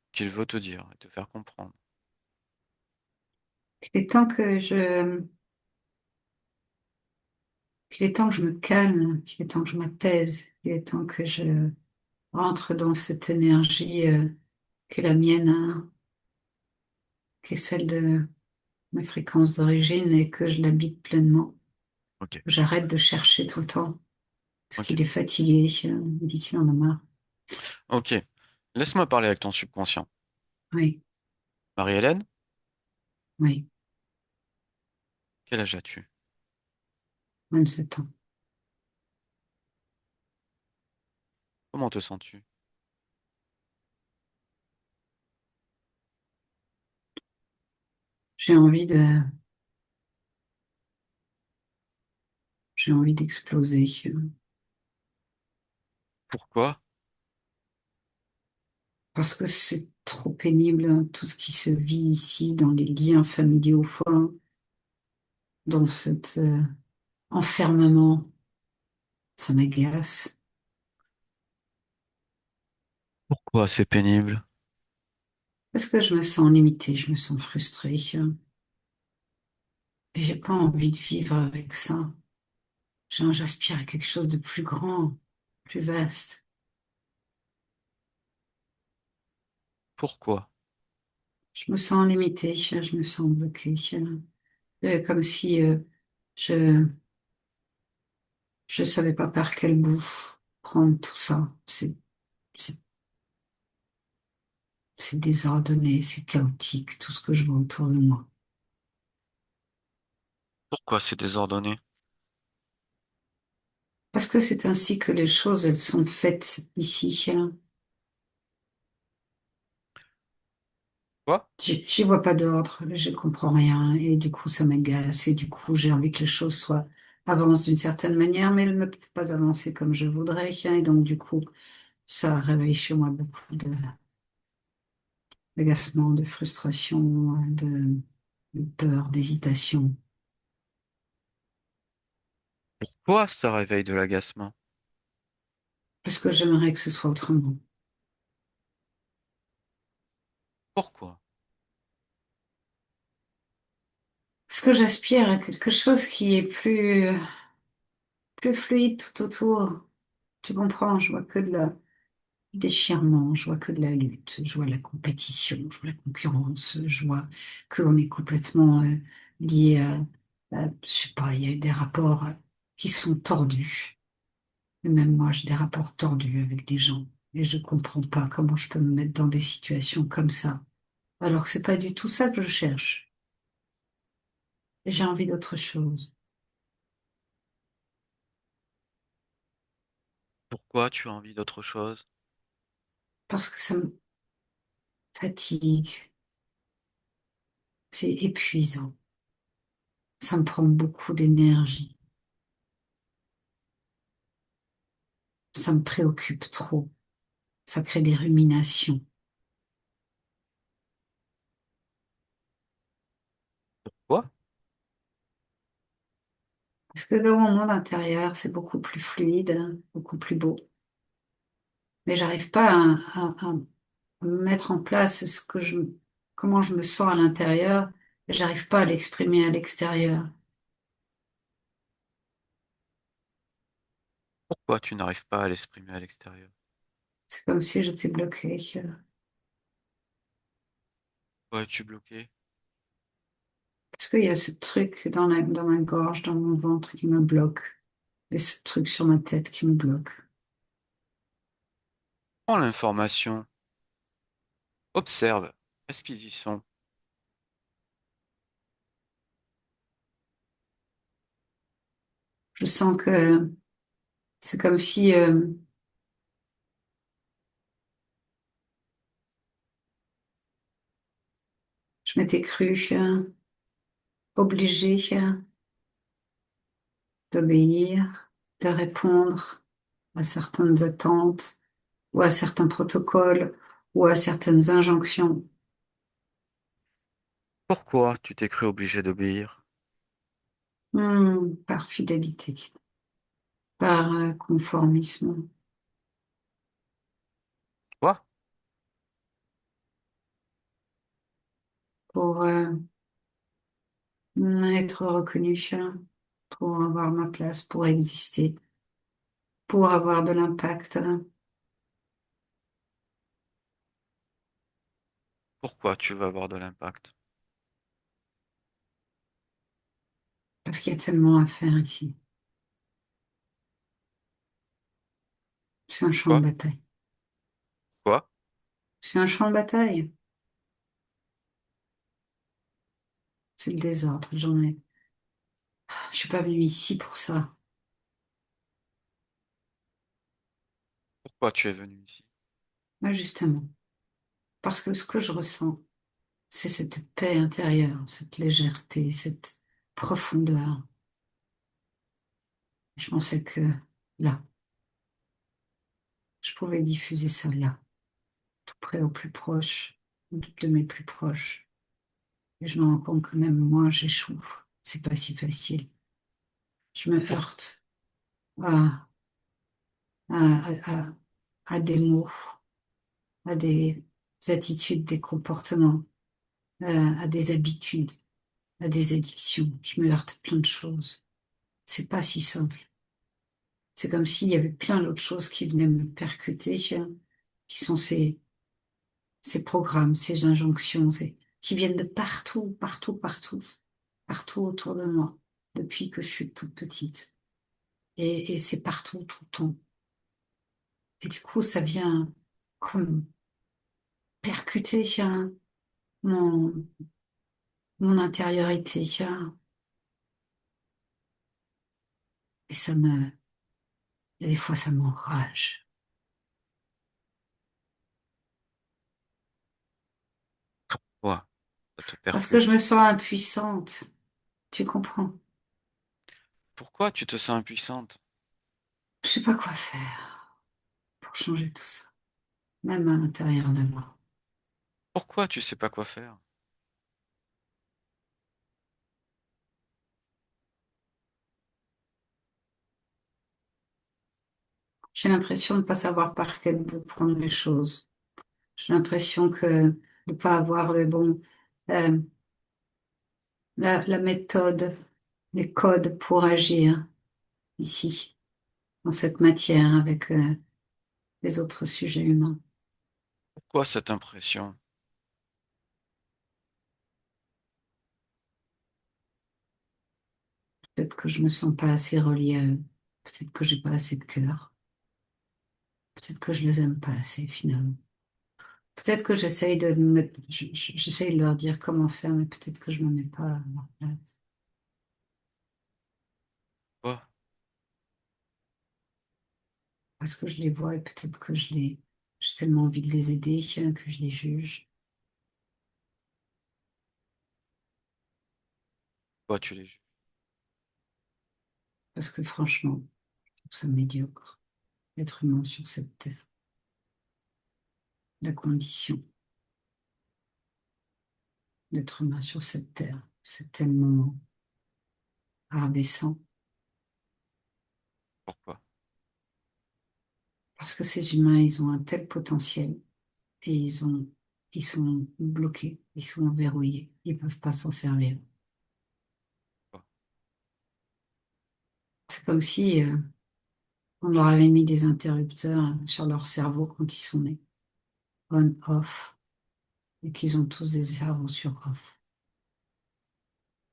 ce qu'il veut te dire et te faire comprendre. Il est temps que qu'il est temps que je me calme, qu'il est temps que je m'apaise, qu'il est temps que je rentre dans cette énergie qui est la mienne, hein, qui est celle de mes fréquences d'origine et que je l'habite pleinement. Ok. J'arrête de chercher tout le temps parce Ok. qu'il est fatigué, il dit qu'il en a marre. Ok. Laisse-moi parler avec ton subconscient. Oui, Marie-Hélène, oui, quel âge as-tu? 27 ans. Comment te sens-tu? J'ai envie de, j'ai envie d'exploser Pourquoi? parce que c'est trop pénible, hein, tout ce qui se vit ici dans les liens familiaux forts, dans cet enfermement, ça m'agace. Pourquoi c'est pénible? Parce que je me sens limitée, je me sens frustrée et j'ai pas envie de vivre avec ça. J'aspire à quelque chose de plus grand, plus vaste. Pourquoi? Je me sens limitée, je me sens bloquée, comme si je savais pas par quel bout prendre tout ça. C'est, c'est désordonné, c'est chaotique, tout ce que je vois autour de moi. Pourquoi c'est désordonné? Parce que c'est ainsi que les choses, elles sont faites ici. Quoi? J'y vois pas d'ordre, je comprends rien et du coup ça m'agace et du coup j'ai envie que les choses soient avancent d'une certaine manière mais elles ne peuvent pas avancer comme je voudrais et donc du coup ça réveille chez moi beaucoup d'agacement, de frustration, de peur, d'hésitation. Pourquoi ça réveille de l'agacement? Parce que j'aimerais que ce soit autrement. Pourquoi? Parce que j'aspire à quelque chose qui est plus fluide tout autour. Tu comprends, je vois que de la déchirement, je vois que de la lutte, je vois la compétition, je vois la concurrence, je vois qu'on est complètement lié je sais pas, il y a des rapports qui sont tordus. Et même moi, j'ai des rapports tordus avec des gens. Et je comprends pas comment je peux me mettre dans des situations comme ça. Alors que c'est pas du tout ça que je cherche. J'ai envie d'autre chose. Pourquoi tu as envie d'autre chose? Parce que ça me fatigue. C'est épuisant. Ça me prend beaucoup d'énergie. Ça me préoccupe trop. Ça crée des ruminations. Quoi? Parce que dans mon monde intérieur, c'est beaucoup plus fluide, hein, beaucoup plus beau. Mais j'arrive pas à mettre en place comment je me sens à l'intérieur. J'arrive pas à l'exprimer à l'extérieur. Pourquoi tu n'arrives pas à l'exprimer à l'extérieur? C'est comme si j'étais bloquée. Pourquoi es-tu bloqué? Parce qu'il y a ce truc dans ma gorge, dans mon ventre qui me bloque. Et ce truc sur ma tête qui me bloque. Prends l'information, observe, est-ce qu'ils y sont? Je sens que c'est comme si je m'étais crue obligée d'obéir, de répondre à certaines attentes ou à certains protocoles ou à certaines injonctions. Pourquoi tu t'es cru obligé d'obéir? Par fidélité, par conformisme, Quoi? pour être reconnu, pour avoir ma place, pour exister, pour avoir de l'impact, Pourquoi tu veux avoir de l'impact? parce qu'il y a tellement à faire ici. C'est un champ de Quoi? bataille. Quoi? C'est un champ de bataille. C'est le désordre. Je suis pas venue ici pour ça. Pourquoi tu es venu ici? Moi, justement. Parce que ce que je ressens, c'est cette paix intérieure, cette légèreté, cette profondeur. Je pensais que là, je pouvais diffuser ça là, tout près au plus proche, de mes plus proches. Et je me rends compte que même moi, j'échoue. C'est pas si facile. Je me Pour- heurte à, à des mots, à des attitudes, des comportements, à des habitudes, à des addictions. Je me heurte à plein de choses. C'est pas si simple. C'est comme s'il y avait plein d'autres choses qui venaient me percuter, qui sont ces programmes, ces injonctions, qui viennent de partout, partout, partout, partout autour de moi, depuis que je suis toute petite. Et c'est partout, tout le temps. Et du coup, ça vient comme percuter, mon, mon intériorité, et et des fois, ça m'enrage. te Parce que perturbe. je me sens impuissante. Tu comprends? Pourquoi tu te sens impuissante? Je sais pas quoi faire pour changer tout ça, même à l'intérieur de moi. Pourquoi tu sais pas quoi faire? J'ai l'impression de ne pas savoir par quel bout prendre les choses. J'ai l'impression que de ne pas avoir le bon, euh, la méthode, les codes pour agir ici, dans cette matière, avec les autres sujets humains. Pourquoi cette impression? Peut-être que je me sens pas assez reliée à eux. Peut-être que j'ai pas assez de cœur. Peut-être que je les aime pas assez, finalement. Peut-être que j'essaye de leur dire comment faire, mais peut-être que je me mets pas à leur place. Quoi? Parce que je les vois et peut-être que j'ai tellement envie de les aider que je les juge. Pourquoi tu les juges? Parce que franchement, je trouve ça médiocre, l'être humain sur cette terre, la condition d'être humain sur cette terre. C'est tellement rabaissant. Pourquoi? Parce que ces humains, ils ont un tel potentiel et ils sont bloqués, ils sont verrouillés, ils peuvent pas s'en servir. Pourquoi? C'est comme si on leur avait mis des interrupteurs sur leur cerveau quand ils sont nés, on, off, et qu'ils ont tous des cerveaux sur off,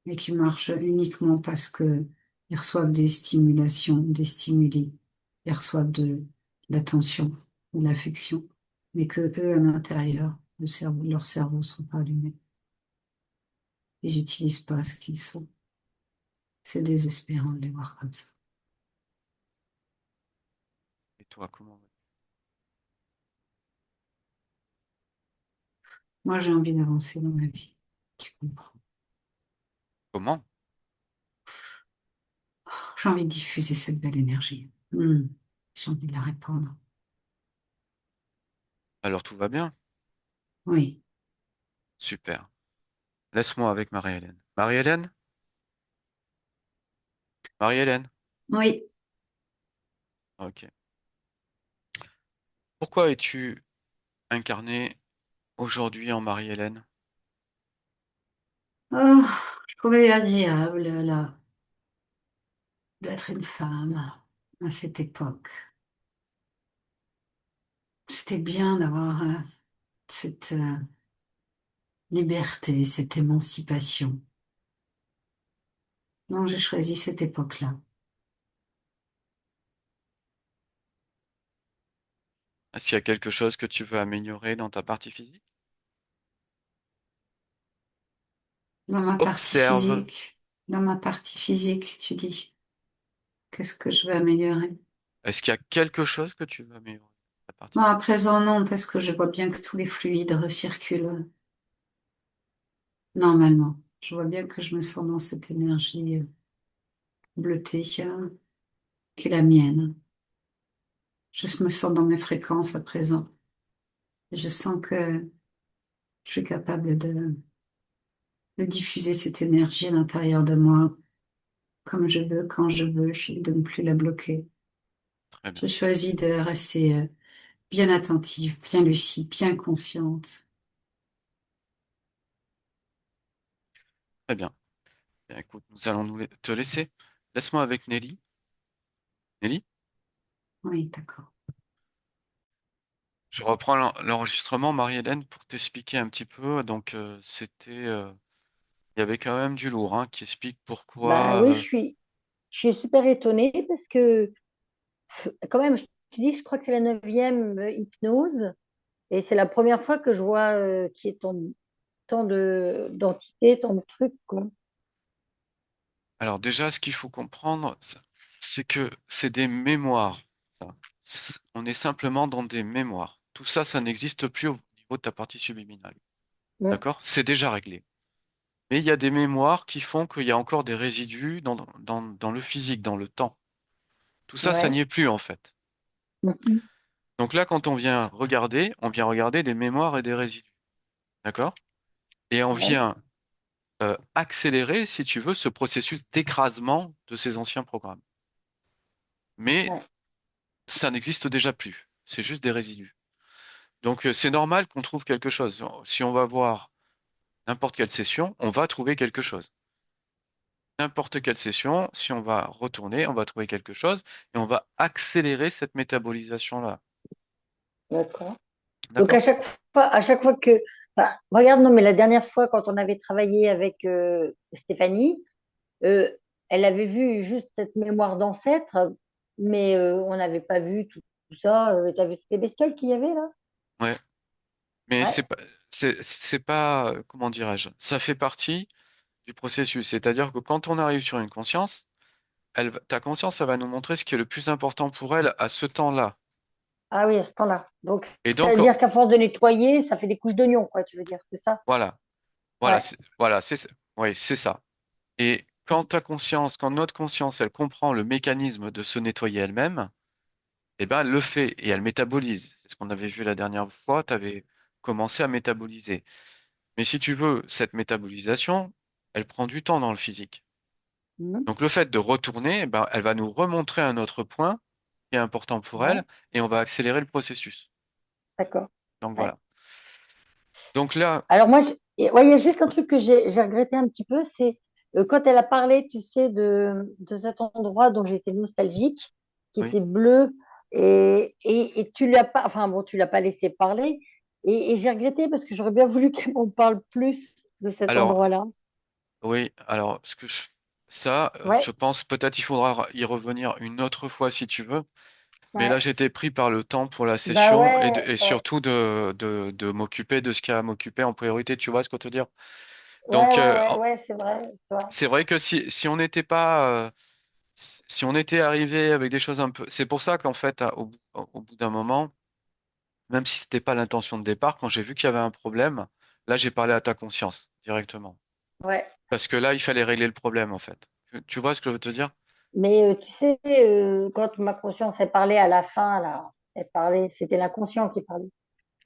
et qui marchent uniquement parce que ils reçoivent des stimulations, des stimuli, ils reçoivent de l'attention, de l'affection, mais que eux, à l'intérieur, leurs cerveaux sont pas allumés. Ils n'utilisent pas ce qu'ils sont. C'est désespérant de les voir comme ça. Et toi, comment? Moi, j'ai envie d'avancer dans ma vie. Tu comprends? Comment? J'ai envie de diffuser cette belle énergie. J'ai envie de la répandre. Alors tout va bien? Oui, Super. Laisse-moi avec Marie-Hélène. Marie-Hélène? Marie-Hélène? oui. Ok. Pourquoi es-tu incarnée aujourd'hui en Marie-Hélène? Oh, je trouvais agréable là, d'être une femme à cette époque. C'était bien d'avoir cette liberté, cette émancipation. Non, j'ai choisi cette époque-là. Est-ce qu'il y a quelque chose que tu veux améliorer dans ta partie physique? Dans ma partie Observe. physique, dans ma partie physique, tu dis, qu'est-ce que je vais améliorer? Est-ce qu'il y a quelque chose que tu veux améliorer dans ta partie Bon, à physique? présent, non, parce que je vois bien que tous les fluides recirculent normalement. Je vois bien que je me sens dans cette énergie bleutée qui est la mienne. Je me sens dans mes fréquences à présent. Je sens que je suis capable de diffuser cette énergie à l'intérieur de moi comme je veux, quand je veux, de ne plus la bloquer. Très Je bien. choisis de rester bien attentive, bien lucide, bien consciente. Très bien. Bien, écoute, nous allons te laisser. Laisse-moi avec Nelly. Nelly, Oui, d'accord. je reprends l'enregistrement, Marie-Hélène, pour t'expliquer un petit peu. Donc, il y avait quand même du lourd, hein, qui explique Bah pourquoi. oui, je suis super étonnée parce que, quand même, je te dis, je crois que c'est la neuvième hypnose et c'est la première fois que je vois qu'il y ait tant d'entités, tant de trucs, quoi. Alors déjà, ce qu'il faut comprendre, c'est que c'est des mémoires. Ça. On est simplement dans des mémoires. Tout ça, ça n'existe plus au niveau de ta partie subliminale. Mm. D'accord? C'est déjà réglé. Mais il y a des mémoires qui font qu'il y a encore des résidus dans le physique, dans le temps. Tout ça, ça n'y Ouais. est plus en fait. Mhm. Donc là, quand on vient regarder des mémoires et des résidus. D'accord? Et on Ouais. vient accélérer, si tu veux, ce processus d'écrasement de ces anciens programmes. Mais Ouais. ça n'existe déjà plus. C'est juste des résidus. Donc c'est normal qu'on trouve quelque chose. Si on va voir n'importe quelle session, on va trouver quelque chose. N'importe quelle session, si on va retourner, on va trouver quelque chose et on va accélérer cette métabolisation-là. D'accord. Donc D'accord? à chaque fois que, enfin, regarde, non, mais la dernière fois quand on avait travaillé avec Stéphanie, euh, elle avait vu juste cette mémoire d'ancêtre, mais on n'avait pas vu tout ça. Tu as vu toutes les bestioles qu'il y avait là? Ouais. Mais Ouais. c'est pas, comment dirais-je, ça fait partie du processus. C'est-à-dire que quand on arrive sur une conscience, ta conscience, elle va nous montrer ce qui est le plus important pour elle à ce temps-là. Ah oui, à ce temps-là. Donc Et ça donc, veut dire qu'à force de nettoyer, ça fait des couches d'oignons, quoi, tu veux dire, c'est ça? voilà, voilà, Ouais. oui, c'est ça. Et quand notre conscience, elle comprend le mécanisme de se nettoyer elle-même, eh ben, elle le fait et elle métabolise. C'est ce qu'on avait vu la dernière fois, tu avais commencé à métaboliser. Mais si tu veux, cette métabolisation, elle prend du temps dans le physique. Mhm. Donc le fait de retourner, eh ben, elle va nous remontrer un autre point qui est important pour elle Ouais, et on va accélérer le processus. d'accord. Donc Ouais. voilà. Donc là, Alors moi, ouais, il y a juste un truc que j'ai regretté un petit peu, c'est quand elle a parlé, tu sais, de cet endroit dont j'étais nostalgique, qui oui. était bleu, et tu lui as pas, enfin bon, tu l'as pas laissé parler, et j'ai regretté parce que j'aurais bien voulu qu'elle m'en parle plus de cet Alors, endroit-là. oui, alors ça, Ouais, je pense peut-être il faudra y revenir une autre fois si tu veux. Mais là, ouais, j'étais pris par le temps pour la bah session ouais, et ouais, surtout de m'occuper de ce qui a à m'occuper en priorité. Tu vois ce que je veux te dire? ouais, Donc, ouais, ouais, ouais, c'est vrai, tu vois. c'est vrai que si on n'était pas, si on était arrivé avec des choses un peu, c'est pour ça qu'en fait, au bout d'un moment, même si c'était pas l'intention de départ, quand j'ai vu qu'il y avait un problème, là, j'ai parlé à ta conscience directement. Ouais. Parce que là, il fallait régler le problème, en fait. Tu vois ce que je veux te dire? Mais tu sais, quand ma conscience elle parlait à la fin, là, elle parlait, c'était l'inconscient qui parlait.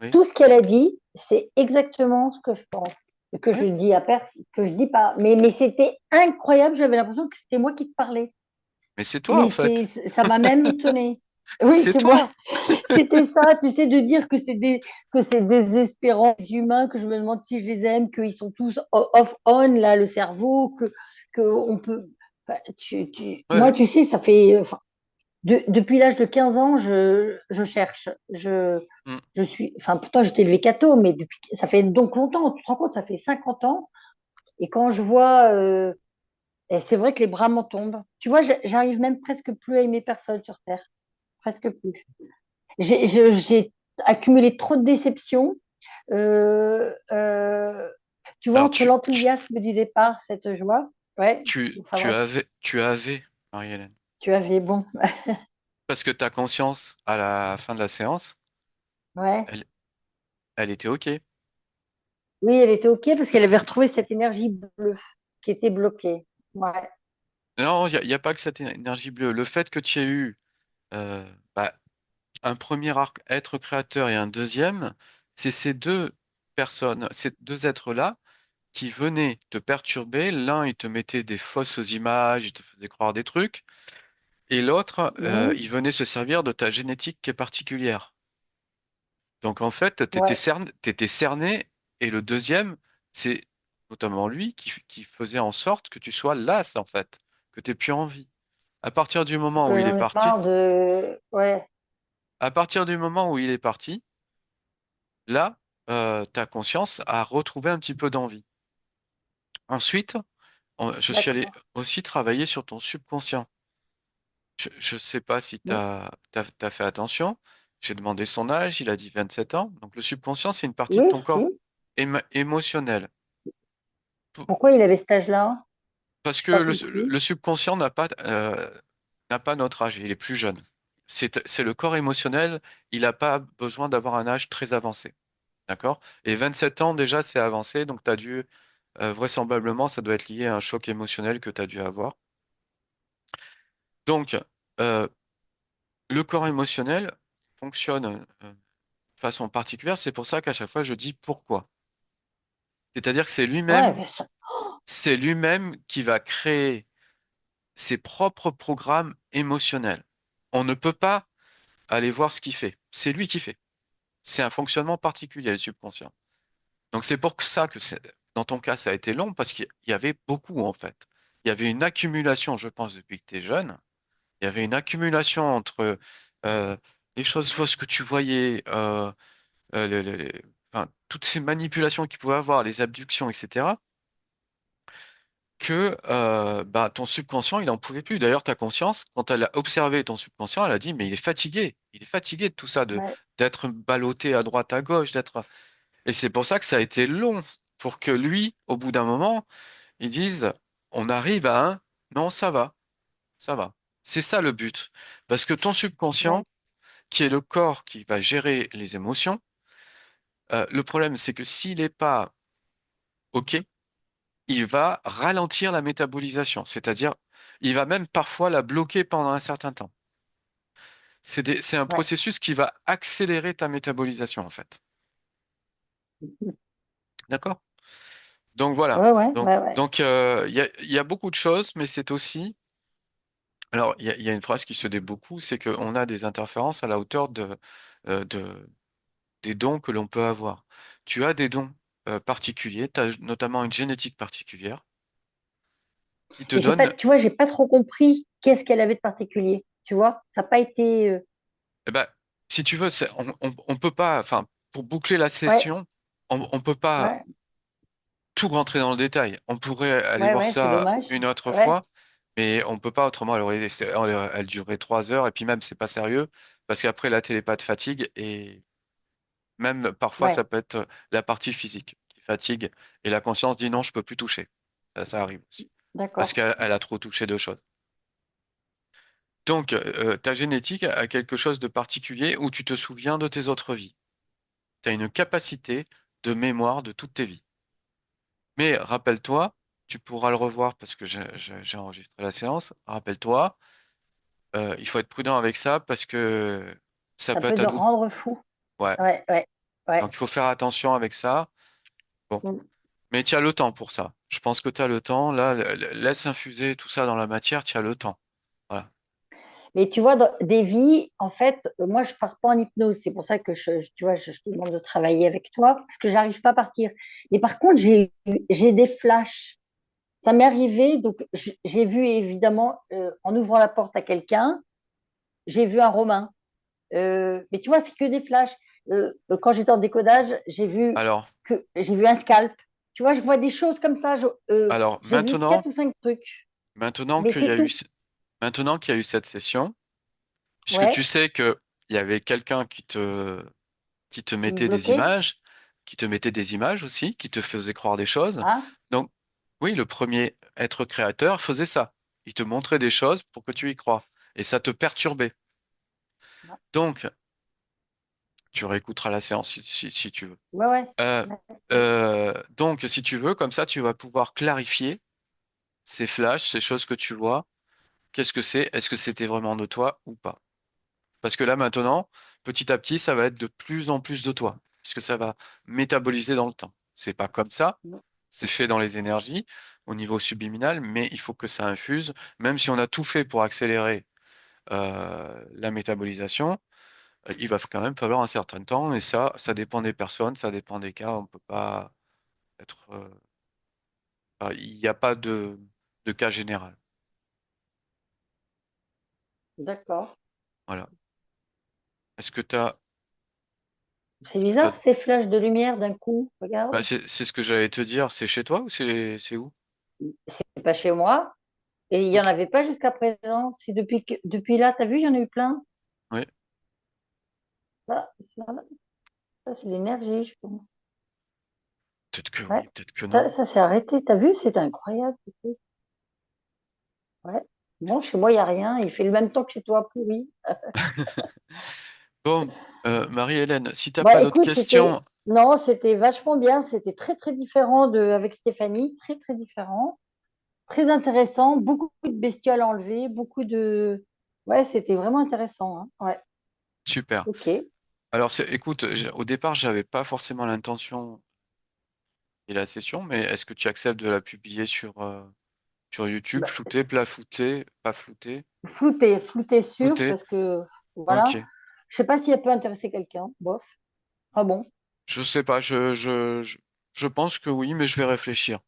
Oui. Tout ce qu'elle a dit, c'est exactement ce que je pense, que Ouais. je dis à personne, que je dis pas. Mais c'était incroyable, j'avais l'impression que c'était moi qui te parlais. Mais c'est toi, en Mais fait. ça m'a même étonnée. Oui, C'est c'est moi. toi. C'était ça, tu sais, de dire que c'est désespérant, les humains, que je me demande si je les aime, qu'ils sont tous off-on, là, le cerveau, que on peut. Enfin, moi, Ouais. tu sais, ça fait. Enfin, depuis l'âge de 15 ans, je cherche. Mm. Je suis. Enfin, pourtant, j'étais élevée catho, mais depuis, ça fait donc longtemps. Tu te rends compte, ça fait 50 ans. Et quand je vois. Et c'est vrai que les bras m'en tombent. Tu vois, j'arrive même presque plus à aimer personne sur Terre. Presque plus. J'ai accumulé trop de déceptions. Euh, euh, tu vois, Alors, entre l'enthousiasme du départ, cette joie. Ouais, enfin bref, tu avais, Marie-Hélène. tu avais bon. Parce que ta conscience, à la fin de la séance, Ouais. elle, elle était OK. Oui, elle était OK parce qu'elle avait retrouvé cette énergie bleue qui était bloquée. Ouais. Non, il y a pas que cette énergie bleue. Le fait que tu aies eu euh, bah, un premier arc, être créateur et un deuxième, c'est ces deux personnes, ces deux êtres-là qui venaient te perturber. L'un, il te mettait des fausses images, il te faisait croire des trucs. Et l'autre, Mhm. il venait se servir de ta génétique qui est particulière. Donc en fait, Ouais. t'étais cerné, et le deuxième, c'est notamment lui qui faisait en sorte que tu sois las, en fait, que tu plus envie. À partir du moment où Que il est j'en ai parti, marre de. Ouais. à partir du moment où il est parti, là, ta conscience a retrouvé un petit peu d'envie. Ensuite, je suis allé D'accord. aussi travailler sur ton subconscient. Je ne sais pas si tu Oui, as fait attention. J'ai demandé son âge, il a dit 27 ans. Donc le subconscient, c'est une partie de oui, ton corps si. émotionnel. Pourquoi il avait cet âge-là? Parce Je que n'ai pas compris. le subconscient n'a pas notre âge, il est plus jeune. C'est le corps émotionnel, il n'a pas besoin d'avoir un âge très avancé. D'accord? Et 27 ans, déjà, c'est avancé, donc tu as dû vraisemblablement, ça doit être lié à un choc émotionnel que tu as dû avoir. Donc, euh, le corps émotionnel fonctionne de façon particulière. C'est pour ça qu'à chaque fois, je dis pourquoi. C'est-à-dire que Ouais, mais ça, c'est lui-même qui va créer ses propres programmes émotionnels. On ne peut pas aller voir ce qu'il fait. C'est lui qui fait. C'est un fonctionnement particulier, le subconscient. Donc c'est pour ça que dans ton cas, ça a été long parce qu'il y avait beaucoup en fait. Il y avait une accumulation, je pense, depuis que tu es jeune. Il y avait une accumulation entre euh, les choses fausses que tu voyais, enfin, toutes ces manipulations qu'il pouvait avoir, les abductions, etc., que bah, ton subconscient, il n'en pouvait plus. D'ailleurs, ta conscience, quand elle a observé ton subconscient, elle a dit, mais il est fatigué. Il est fatigué de tout ça, ouais. d'être ballotté à droite, à gauche, d'être... Et c'est pour ça que ça a été long pour que lui, au bout d'un moment, il dise, on arrive à un, non, ça va, ça va. C'est ça le but. Parce que ton Ouais. subconscient, qui est le corps qui va gérer les émotions, le problème, c'est que s'il n'est pas OK, il va ralentir la métabolisation. C'est-à-dire, il va même parfois la bloquer pendant un certain temps. C'est un Ouais. processus qui va accélérer ta métabolisation, en fait. D'accord? Donc voilà. Ouais, ouais, Donc, ouais, ouais. il y a beaucoup de choses, mais c'est aussi. Alors, il y a une phrase qui se dit beaucoup, c'est qu'on a des interférences à la hauteur des dons que l'on peut avoir. Tu as des dons particuliers, tu as notamment une génétique particulière qui te Mais j'ai pas, donne, tu vois, j'ai pas trop compris qu'est-ce qu'elle avait de particulier. Tu vois, ça n'a pas été. eh ben, si tu veux, on peut pas, enfin, pour boucler la Ouais, session, on peut pas ouais, tout rentrer dans le détail. On pourrait aller ouais, voir ouais, c'est ça dommage. une autre Ouais, fois, mais on peut pas autrement. Elle durerait 3 heures et puis même c'est pas sérieux parce qu'après la télépathe fatigue et même parfois ça ouais, peut être la partie physique qui fatigue et la conscience dit non, je peux plus toucher. Ça arrive aussi parce d'accord. qu'elle a trop touché de choses. Donc ta génétique a quelque chose de particulier où tu te souviens de tes autres vies. Tu as une capacité de mémoire de toutes tes vies. Mais rappelle-toi, tu pourras le revoir parce que j'ai enregistré la séance. Rappelle-toi, il faut être prudent avec ça parce que ça Ça peut peut être te à double. rendre fou. Ouais. Ouais, ouais, ouais. Donc il faut faire attention avec ça. Bon. Mm. Mais tu as le temps pour ça. Je pense que tu as le temps. Là, laisse infuser tout ça dans la matière, tu as le temps. Voilà. Mais tu vois, dans des vies, en fait, moi, je pars pas en hypnose. C'est pour ça que tu vois, je te demande de travailler avec toi parce que j'arrive pas à partir. Mais par contre, j'ai des flashs. Ça m'est arrivé, donc j'ai vu évidemment, en ouvrant la porte à quelqu'un, j'ai vu un Romain. Mais tu vois, c'est que des flashs. Quand j'étais en décodage, Alors, j'ai vu un scalp. Tu vois, je vois des choses comme ça. alors J'ai vu quatre ou cinq trucs. maintenant Mais qu'il y c'est a eu, tout. maintenant qu'il y a eu cette session, puisque tu Ouais, sais que il y avait quelqu'un qui te qui me mettait des bloquait. images, qui te mettait des images aussi, qui te faisait croire des choses. Hein? Donc, oui, le premier être créateur faisait ça. Il te montrait des choses pour que tu y crois. Et ça te perturbait. Donc, tu réécouteras la séance si tu veux. Ouais, ouais. Euh, Ouais. donc, si tu veux, comme ça, tu vas pouvoir clarifier ces flashs, ces choses que tu vois. Qu'est-ce que c'est? Est-ce que c'était vraiment de toi ou pas? Parce que là, maintenant, petit à petit, ça va être de plus en plus de toi, puisque ça va métaboliser dans le temps. C'est pas comme ça, c'est fait dans les énergies, au niveau subliminal, mais il faut que ça infuse, même si on a tout fait pour accélérer la métabolisation, il va quand même falloir un certain temps, et ça dépend des personnes, ça dépend des cas, on peut pas être... il n'y a pas de cas général. D'accord. Voilà. Est-ce que tu as... C'est bizarre ces flashs de lumière d'un coup. Bah, Regarde. c'est ce que j'allais te dire, c'est chez toi ou c'est où? C'est pas chez moi. Et il y en Ok. avait pas jusqu'à présent. C'est depuis là, t'as vu, il y en a eu plein. Oui. Ça, ça, c'est l'énergie, je pense. Peut-être que Ouais. oui, peut-être que Ça, non. ça s'est arrêté. T'as vu, c'est incroyable. Ouais. Non, chez moi, il n'y a rien. Il fait le même temps que chez toi, pourri. Bon, Marie-Hélène, si t'as Bon, pas d'autres écoute, c'était questions, Non, c'était vachement bien. C'était très, très différent avec Stéphanie. Très, très différent. Très intéressant. Beaucoup de bestioles enlevées. Beaucoup de. Ouais, c'était vraiment intéressant, hein. Ouais, Super. ok. Alors, écoute, au départ, j'avais pas forcément l'intention de la session, mais est-ce que tu acceptes de la publier sur YouTube, Bah, flouté, plat flouté, pas flouté? flouté, flouté sûr, Flouté, parce que voilà. ok. Je sais pas si elle peut intéresser quelqu'un. Bof. Ah bon. Je sais pas, je pense que oui, mais je vais réfléchir.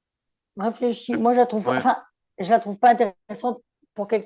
Réfléchis. Moi, je la trouve, Ouais. enfin, je la trouve pas intéressante pour quelqu'un